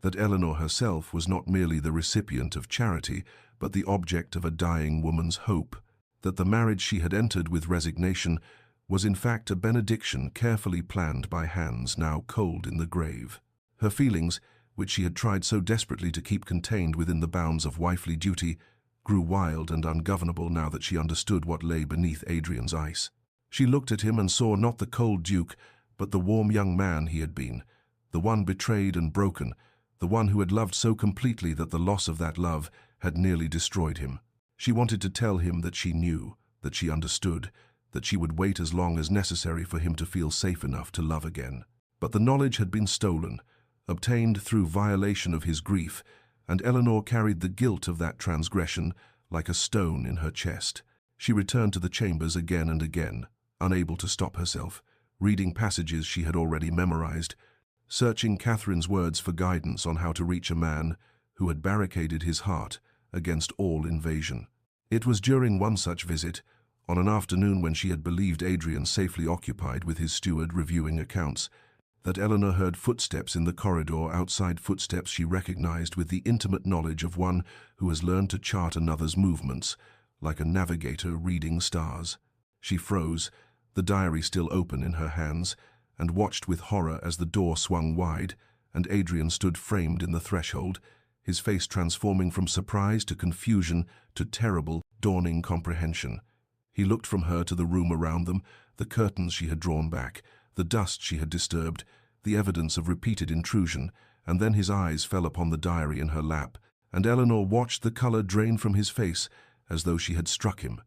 [SPEAKER 1] that Eleanor herself was not merely the recipient of charity, but the object of a dying woman's hope, that the marriage she had entered with resignation was in fact a benediction carefully planned by hands now cold in the grave. Her feelings, which she had tried so desperately to keep contained within the bounds of wifely duty, grew wild and ungovernable now that she understood what lay beneath Adrian's ice. She looked at him and saw not the cold duke, but the warm young man he had been, the one betrayed and broken, the one who had loved so completely that the loss of that love had nearly destroyed him. She wanted to tell him that she knew, that she understood, that she would wait as long as necessary for him to feel safe enough to love again. But the knowledge had been stolen, obtained through violation of his grief, and Eleanor carried the guilt of that transgression like a stone in her chest. She returned to the chambers again and again, unable to stop herself, reading passages she had already memorized, searching Catherine's words for guidance on how to reach a man who had barricaded his heart against all invasion. It was during one such visit, on an afternoon when she had believed Adrian safely occupied with his steward reviewing accounts, that Eleanor heard footsteps in the corridor outside, footsteps she recognized with the intimate knowledge of one who has learned to chart another's movements, like a navigator reading stars. She froze, the diary still open in her hands, and watched with horror as the door swung wide, and Adrian stood framed in the threshold, his face transforming from surprise to confusion to terrible, dawning comprehension. He looked from her to the room around them, the curtains she had drawn back, the dust she had disturbed, the evidence of repeated intrusion, and then his eyes fell upon the diary in her lap, and Eleanor watched the color drain from his face as though she had struck him.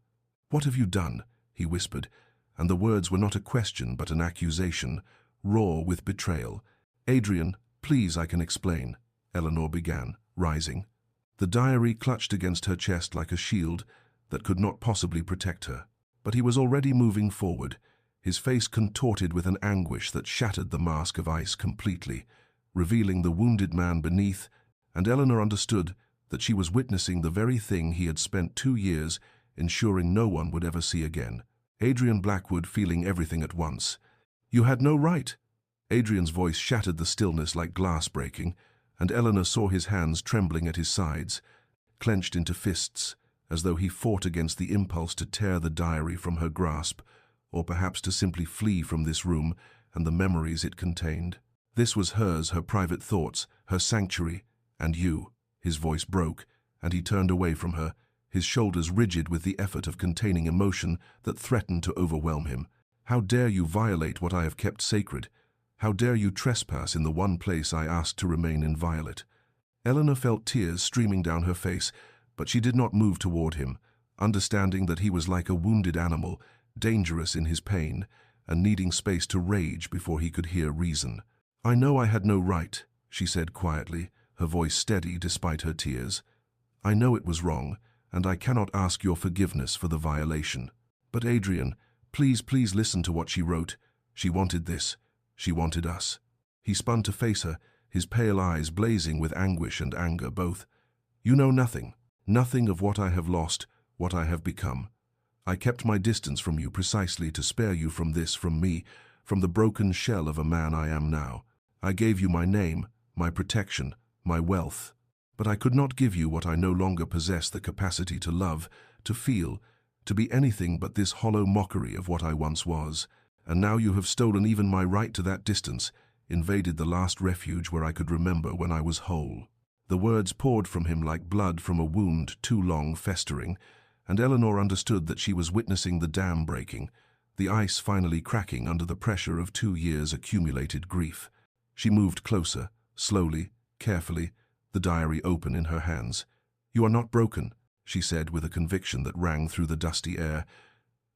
[SPEAKER 1] "What have you done?" he whispered, and the words were not a question but an accusation, raw with betrayal. "Adrian, please, I can explain," Eleanor began, rising. The diary clutched against her chest like a shield that could not possibly protect her. But he was already moving forward, his face contorted with an anguish that shattered the mask of ice completely, revealing the wounded man beneath, and Eleanor understood that she was witnessing the very thing he had spent 2 years ensuring no one would ever see again. Adrian Blackwood feeling everything at once. "You had no right." Adrian's voice shattered the stillness like glass breaking, and Eleanor saw his hands trembling at his sides, clenched into fists, as though he fought against the impulse to tear the diary from her grasp, or perhaps to simply flee from this room and the memories it contained. This was hers, her private thoughts, her sanctuary, and you. His voice broke, and he turned away from her, his shoulders rigid with the effort of containing emotion that threatened to overwhelm him. "How dare you violate what I have kept sacred? How dare you trespass in the one place I asked to remain inviolate?" Eleanor felt tears streaming down her face, but she did not move toward him, understanding that he was like a wounded animal, dangerous in his pain, and needing space to rage before he could hear reason. "I know I had no right," she said quietly, her voice steady despite her tears. "I know it was wrong, and I cannot ask your forgiveness for the violation. But Adrian, please, please listen to what she wrote. She wanted this. She wanted us." He spun to face her, his pale eyes blazing with anguish and anger both. "You know nothing. Nothing of what I have lost, what I have become. I kept my distance from you precisely to spare you from this, from me, from the broken shell of a man I am now. I gave you my name, my protection, my wealth. But I could not give you what I no longer possess the capacity to love, to feel, to be anything but this hollow mockery of what I once was. And now you have stolen even my right to that distance, invaded the last refuge where I could remember when I was whole." The words poured from him like blood from a wound too long festering, and Eleanor understood that she was witnessing the dam breaking, the ice finally cracking under the pressure of 2 years' accumulated grief. She moved closer, slowly, carefully, the diary open in her hands. "You are not broken," she said with a conviction that rang through the dusty air.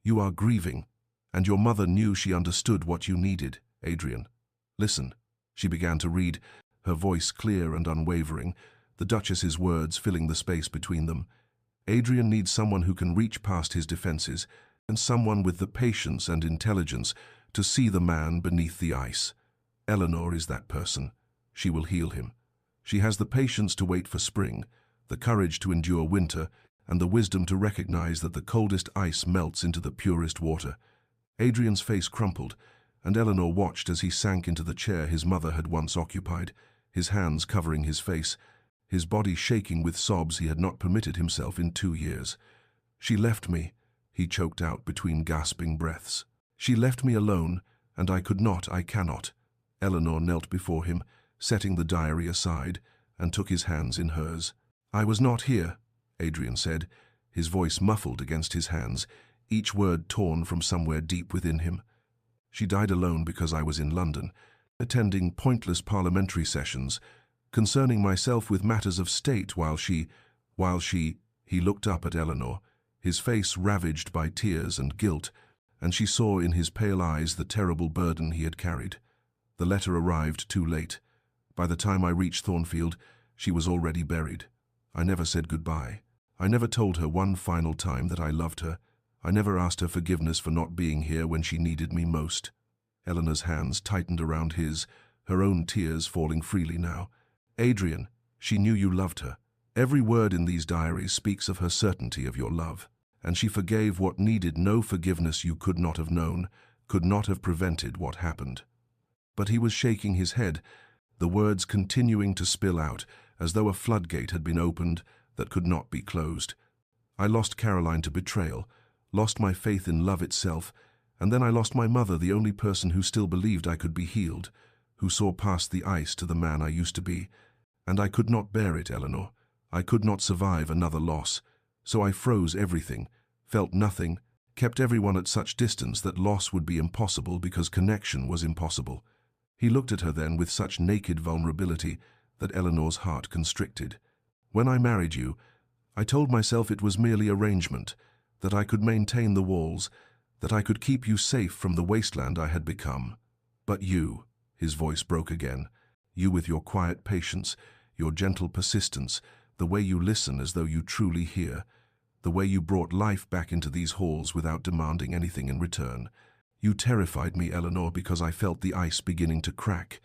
[SPEAKER 1] "You are grieving, and your mother knew she understood what you needed, Adrian. Listen." She began to read, her voice clear and unwavering, the Duchess's words filling the space between them. "Adrian needs someone who can reach past his defenses, and someone with the patience and intelligence to see the man beneath the ice. Eleanor is that person. She will heal him. She has the patience to wait for spring, the courage to endure winter, and the wisdom to recognize that the coldest ice melts into the purest water." Adrian's face crumpled, and Eleanor watched as he sank into the chair his mother had once occupied, his hands covering his face, his body shaking with sobs he had not permitted himself in 2 years. "She left me," he choked out between gasping breaths. "She left me alone, and I could not, I cannot." Eleanor knelt before him, setting the diary aside, and took his hands in hers. "I was not here," Adrian said, his voice muffled against his hands, each word torn from somewhere deep within him. "She died alone because I was in London, attending pointless parliamentary sessions, concerning myself with matters of state while she, he looked up at Eleanor, his face ravaged by tears and guilt, and she saw in his pale eyes the terrible burden he had carried. The letter arrived too late. By the time I reached Thornfield, she was already buried. I never said goodbye. I never told her one final time that I loved her. I never asked her forgiveness for not being here when she needed me most. Eleanor's hands tightened around his, her own tears falling freely now. Adrian, she knew you loved her. Every word in these diaries speaks of her certainty of your love, and she forgave what needed no forgiveness you could not have known, could not have prevented what happened. But he was shaking his head, the words continuing to spill out, as though a floodgate had been opened that could not be closed. I lost Caroline to betrayal, lost my faith in love itself, and then I lost my mother, the only person who still believed I could be healed, who saw past the ice to the man I used to be. And I could not bear it, Eleanor. I could not survive another loss. So I froze everything, felt nothing, kept everyone at such distance that loss would be impossible because connection was impossible. He looked at her then with such naked vulnerability that Eleanor's heart constricted. When I married you, I told myself it was merely arrangement, that I could maintain the walls, that I could keep you safe from the wasteland I had become. But you, his voice broke again, you with your quiet patience, your gentle persistence, the way you listen as though you truly hear, the way you brought life back into these halls without demanding anything in return. You terrified me, Eleanor, because I felt the ice beginning to crack,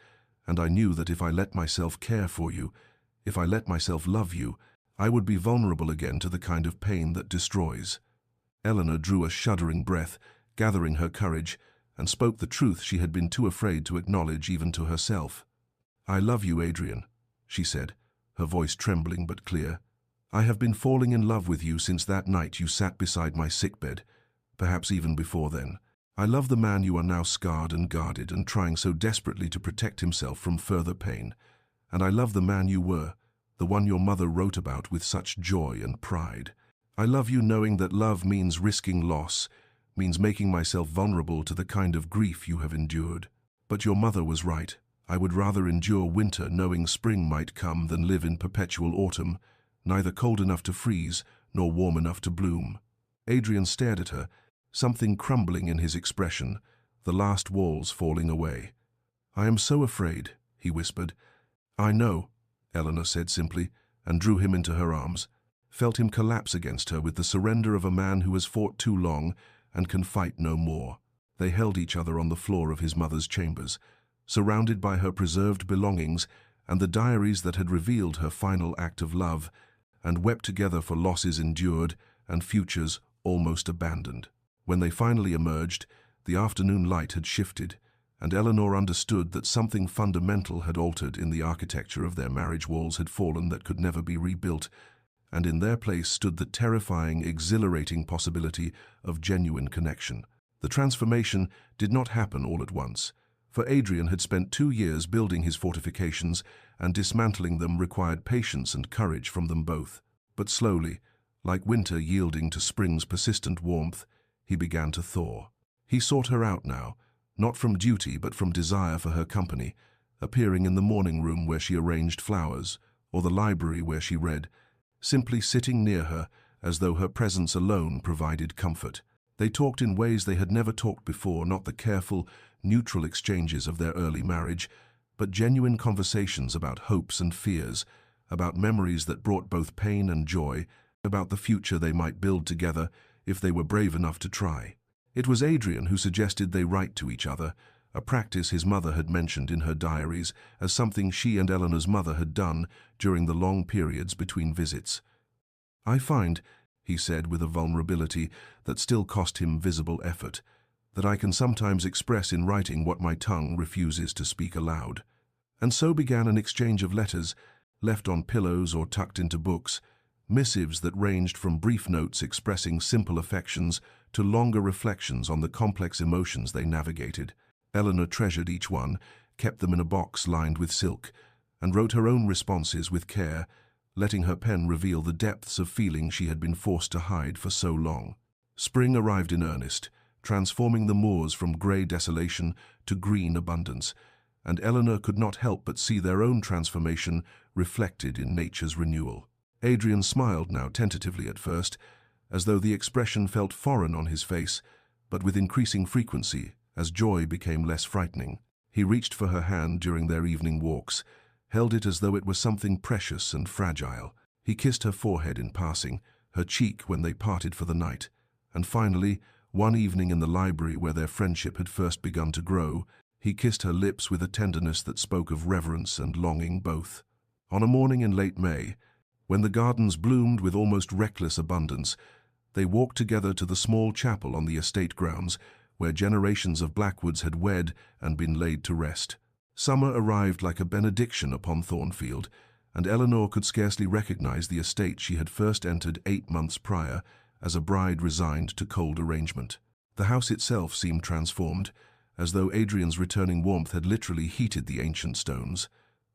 [SPEAKER 1] and I knew that if I let myself care for you, if I let myself love you, I would be vulnerable again to the kind of pain that destroys. Eleanor drew a shuddering breath, gathering her courage, and spoke the truth she had been too afraid to acknowledge even to herself. I love you, Adrian, she said, her voice trembling but clear. I have been falling in love with you since that night you sat beside my sickbed, perhaps even before then. I love the man you are now, scarred and guarded and trying so desperately to protect himself from further pain. And I love the man you were, the one your mother wrote about with such joy and pride. I love you knowing that love means risking loss, means making myself vulnerable to the kind of grief you have endured. But your mother was right. I would rather endure winter knowing spring might come than live in perpetual autumn, neither cold enough to freeze nor warm enough to bloom. Adrian stared at her, something crumbling in his expression, the last walls falling away. I am so afraid, he whispered. I know, Eleanor said simply, and drew him into her arms, felt him collapse against her with the surrender of a man who has fought too long and can fight no more. They held each other on the floor of his mother's chambers, surrounded by her preserved belongings and the diaries that had revealed her final act of love, and wept together for losses endured and futures almost abandoned. When they finally emerged, the afternoon light had shifted, and Eleanor understood that something fundamental had altered in the architecture of their marriage. Walls had fallen that could never be rebuilt, and in their place stood the terrifying, exhilarating possibility of genuine connection. The transformation did not happen all at once, for Adrian had spent 2 years building his fortifications, and dismantling them required patience and courage from them both. But slowly, like winter yielding to spring's persistent warmth, he began to thaw. He sought her out now, not from duty but from desire for her company, appearing in the morning room where she arranged flowers, or the library where she read, simply sitting near her as though her presence alone provided comfort. They talked in ways they had never talked before, not the careful, neutral exchanges of their early marriage, but genuine conversations about hopes and fears, about memories that brought both pain and joy, about the future they might build together if they were brave enough to try. It was Adrian who suggested they write to each other, a practice his mother had mentioned in her diaries as something she and Eleanor's mother had done during the long periods between visits. I find, he said with a vulnerability that still cost him visible effort, that I can sometimes express in writing what my tongue refuses to speak aloud. And so began an exchange of letters, left on pillows or tucked into books, missives that ranged from brief notes expressing simple affections to longer reflections on the complex emotions they navigated. Eleanor treasured each one, kept them in a box lined with silk, and wrote her own responses with care, letting her pen reveal the depths of feeling she had been forced to hide for so long. Spring arrived in earnest, transforming the moors from grey desolation to green abundance, and Eleanor could not help but see their own transformation reflected in nature's renewal. Adrian smiled now tentatively at first, as though the expression felt foreign on his face, but with increasing frequency, as joy became less frightening. He reached for her hand during their evening walks, held it as though it were something precious and fragile. He kissed her forehead in passing, her cheek when they parted for the night, And finally, one evening in the library where their friendship had first begun to grow, he kissed her lips with a tenderness that spoke of reverence and longing both. On a morning in late May, when the gardens bloomed with almost reckless abundance, they walked together to the small chapel on the estate grounds where generations of Blackwoods had wed and been laid to rest. Summer arrived like a benediction upon Thornfield, and Eleanor could scarcely recognize the estate she had first entered 8 months prior as a bride resigned to cold arrangement. The house itself seemed transformed, as though Adrian's returning warmth had literally heated the ancient stones.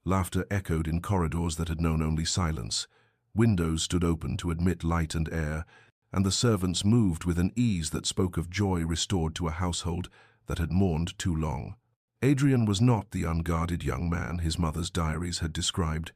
[SPEAKER 1] Laughter echoed in corridors that had known only silence. Windows stood open to admit light and air, and the servants moved with an ease that spoke of joy restored to a household that had mourned too long. Adrian was not the unguarded young man his mother's diaries had described,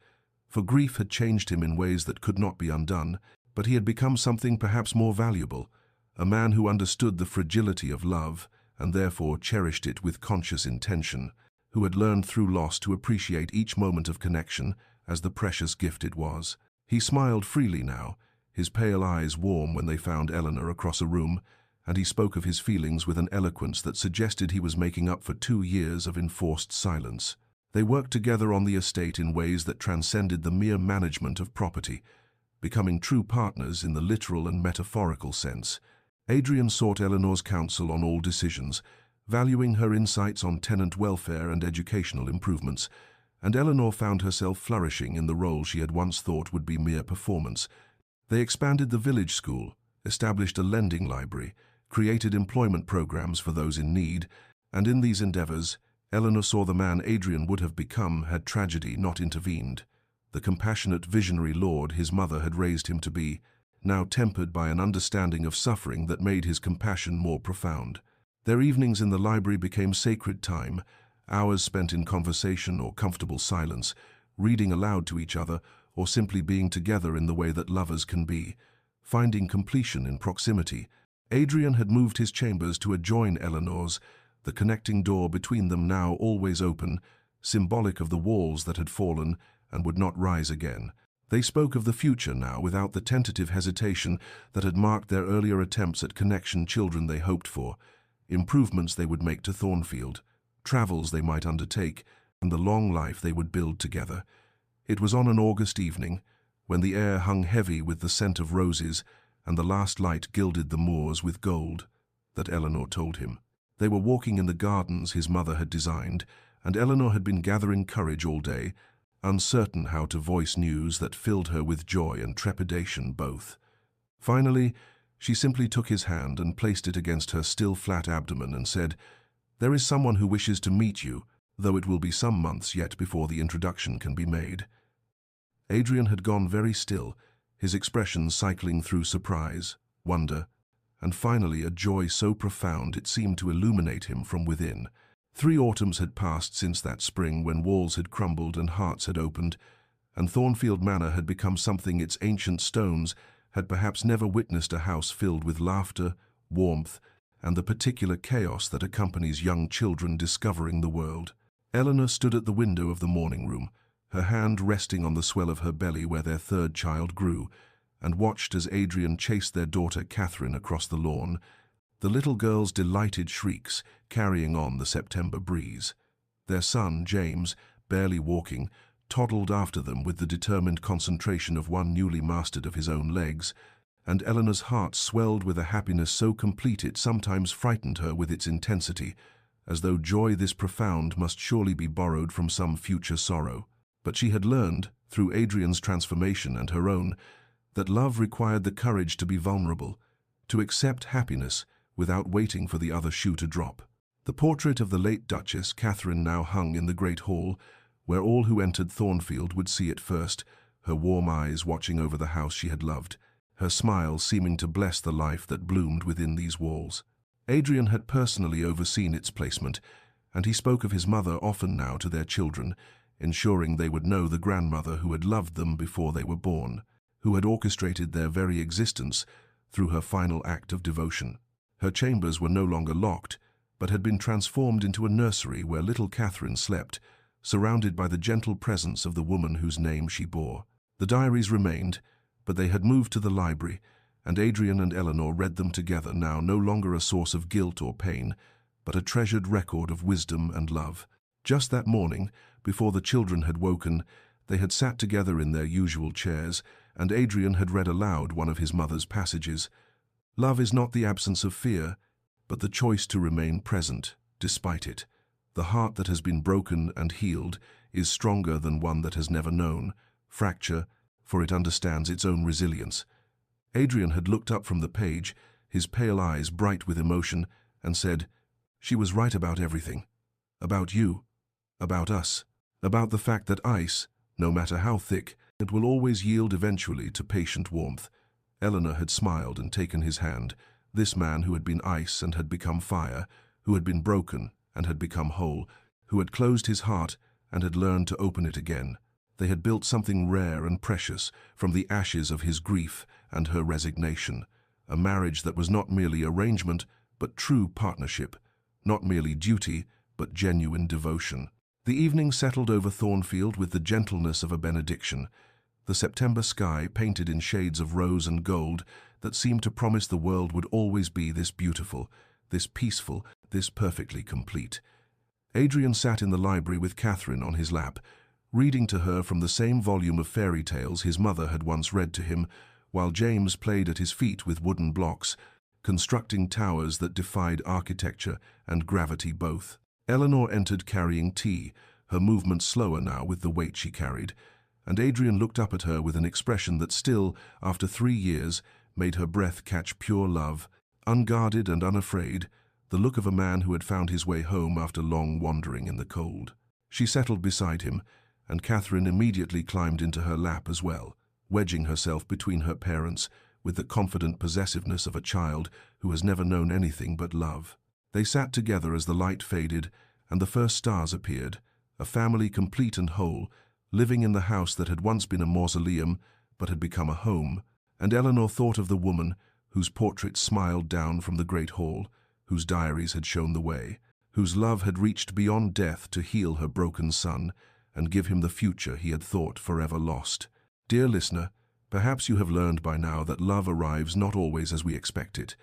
[SPEAKER 1] for grief had changed him in ways that could not be undone, but he had become something perhaps more valuable, a man who understood the fragility of love and therefore cherished it with conscious intention, who had learned through loss to appreciate each moment of connection as the precious gift it was. He smiled freely now, his pale eyes warm when they found Eleanor across a room, and he spoke of his feelings with an eloquence that suggested he was making up for 2 years of enforced silence. They worked together on the estate in ways that transcended the mere management of property, becoming true partners in the literal and metaphorical sense. Adrian sought Eleanor's counsel on all decisions, valuing her insights on tenant welfare and educational improvements, and Eleanor found herself flourishing in the role she had once thought would be mere performance. They expanded the village school, established a lending library, created employment programs for those in need, and in these endeavors, Eleanor saw the man Adrian would have become had tragedy not intervened. The compassionate visionary lord his mother had raised him to be, now tempered by an understanding of suffering that made his compassion more profound. Their evenings in the library became sacred time, hours spent in conversation or comfortable silence, reading aloud to each other, or simply being together in the way that lovers can be, finding completion in proximity. Adrian had moved his chambers to adjoin Eleanor's, the connecting door between them now always open, symbolic of the walls that had fallen and would not rise again. They spoke of the future now without the tentative hesitation that had marked their earlier attempts at connection children they hoped for, improvements they would make to Thornfield, travels they might undertake, and the long life they would build together. It was on an August evening, when the air hung heavy with the scent of roses and the last light gilded the moors with gold, that Eleanor told him. They were walking in the gardens his mother had designed, and Eleanor had been gathering courage all day, uncertain how to voice news that filled her with joy and trepidation both. Finally, she simply took his hand and placed it against her still flat abdomen and said, "There is someone who wishes to meet you, though it will be some months yet before the introduction can be made." Adrian had gone very still, his expressions cycling through surprise, wonder, and finally a joy so profound it seemed to illuminate him from within. 3 autumns had passed since that spring when walls had crumbled and hearts had opened, and Thornfield Manor had become something its ancient stones had perhaps never witnessed, a house filled with laughter, warmth, and the particular chaos that accompanies young children discovering the world. Eleanor stood at the window of the morning room, her hand resting on the swell of her belly where their 3rd child grew, and watched as Adrian chased their daughter Catherine across the lawn, the little girl's delighted shrieks carrying on the September breeze. Their son, James, barely walking, toddled after them with the determined concentration of one newly mastered of his own legs, and Eleanor's heart swelled with a happiness so complete it sometimes frightened her with its intensity, as though joy this profound must surely be borrowed from some future sorrow. But she had learned, through Adrian's transformation and her own, that love required the courage to be vulnerable, to accept happiness without waiting for the other shoe to drop. The portrait of the late Duchess Catherine now hung in the great hall, where all who entered Thornfield would see it first, her warm eyes watching over the house she had loved, her smile seeming to bless the life that bloomed within these walls. Adrian had personally overseen its placement, and he spoke of his mother often now to their children, ensuring they would know the grandmother who had loved them before they were born, who had orchestrated their very existence through her final act of devotion. Her chambers were no longer locked, but had been transformed into a nursery where little Catherine slept, surrounded by the gentle presence of the woman whose name she bore. The diaries remained, but they had moved to the library, and Adrian and Eleanor read them together now, no longer a source of guilt or pain, but a treasured record of wisdom and love. Just that morning, before the children had woken, they had sat together in their usual chairs, and Adrian had read aloud one of his mother's passages. Love is not the absence of fear, but the choice to remain present, despite it. The heart that has been broken and healed is stronger than one that has never known fracture, for it understands its own resilience. Adrian had looked up from the page, his pale eyes bright with emotion, and said, "She was right about everything. About you. About us. About the fact that ice, no matter how thick, it will always yield eventually to patient warmth." Eleanor had smiled and taken his hand, this man who had been ice and had become fire, who had been broken and had become whole, who had closed his heart and had learned to open it again. They had built something rare and precious from the ashes of his grief and her resignation, a marriage that was not merely arrangement, but true partnership, not merely duty, but genuine devotion. The evening settled over Thornfield with the gentleness of a benediction, the September sky painted in shades of rose and gold that seemed to promise the world would always be this beautiful, this peaceful, this perfectly complete. Adrian sat in the library with Catherine on his lap, reading to her from the same volume of fairy tales his mother had once read to him, while James played at his feet with wooden blocks, constructing towers that defied architecture and gravity both. Eleanor entered carrying tea, her movements slower now with the weight she carried, and Adrian looked up at her with an expression that still, after 3 years, made her breath catch pure love, unguarded and unafraid, the look of a man who had found his way home after long wandering in the cold. She settled beside him, and Catherine immediately climbed into her lap as well, wedging herself between her parents with the confident possessiveness of a child who has never known anything but love. They sat together as the light faded and the first stars appeared, a family complete and whole, living in the house that had once been a mausoleum but had become a home, and Eleanor thought of the woman whose portrait smiled down from the great hall, whose diaries had shown the way, whose love had reached beyond death to heal her broken son and give him the future he had thought forever lost. Dear listener, perhaps you have learned by now that love arrives not always as we expect it,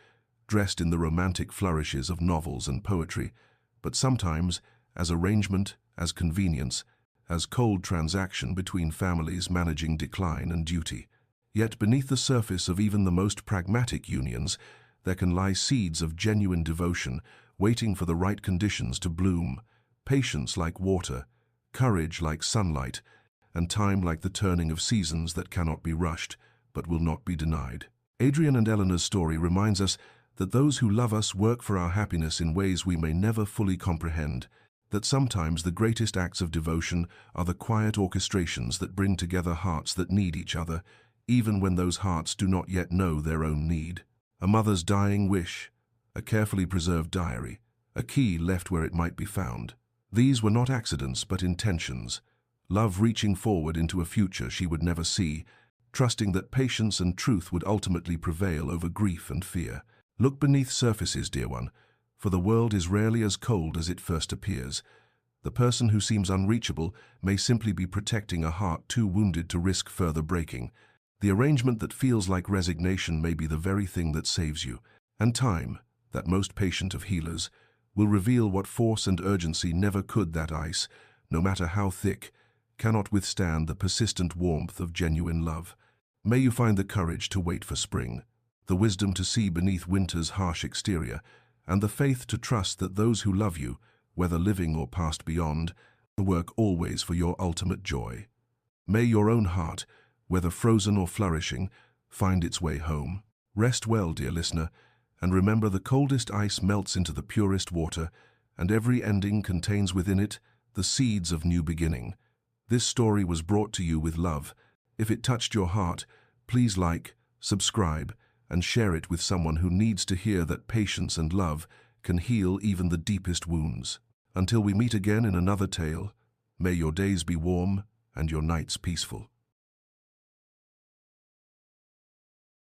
[SPEAKER 1] dressed in the romantic flourishes of novels and poetry, but sometimes as arrangement, as convenience, as cold transaction between families managing decline and duty. Yet beneath the surface of even the most pragmatic unions, there can lie seeds of genuine devotion, waiting for the right conditions to bloom, patience like water, courage like sunlight, and time like the turning of seasons that cannot be rushed, but will not be denied. Adrian and Eleanor's story reminds us that those who love us work for our happiness in ways we may never fully comprehend, that sometimes the greatest acts of devotion are the quiet orchestrations that bring together hearts that need each other, even when those hearts do not yet know their own need. A mother's dying wish, a carefully preserved diary, a key left where it might be found. These were not accidents but intentions, love reaching forward into a future she would never see, trusting that patience and truth would ultimately prevail over grief and fear. Look beneath surfaces, dear one, for the world is rarely as cold as it first appears. The person who seems unreachable may simply be protecting a heart too wounded to risk further breaking. The arrangement that feels like resignation may be the very thing that saves you, and time, that most patient of healers, will reveal what force and urgency never could. That ice, no matter how thick, cannot withstand the persistent warmth of genuine love. May you find the courage to wait for spring, the wisdom to see beneath winter's harsh exterior, and the faith to trust that those who love you, whether living or passed beyond, work always for your ultimate joy. May your own heart, whether frozen or flourishing, find its way home. Rest well, dear listener, and remember the coldest ice melts into the purest water, and every ending contains within it the seeds of new beginning. This story was brought to you with love. If it touched your heart, please like, subscribe, and share it with someone who needs to hear that patience and love can heal even the deepest wounds. Until we meet again in another tale, may your days be warm and your nights peaceful.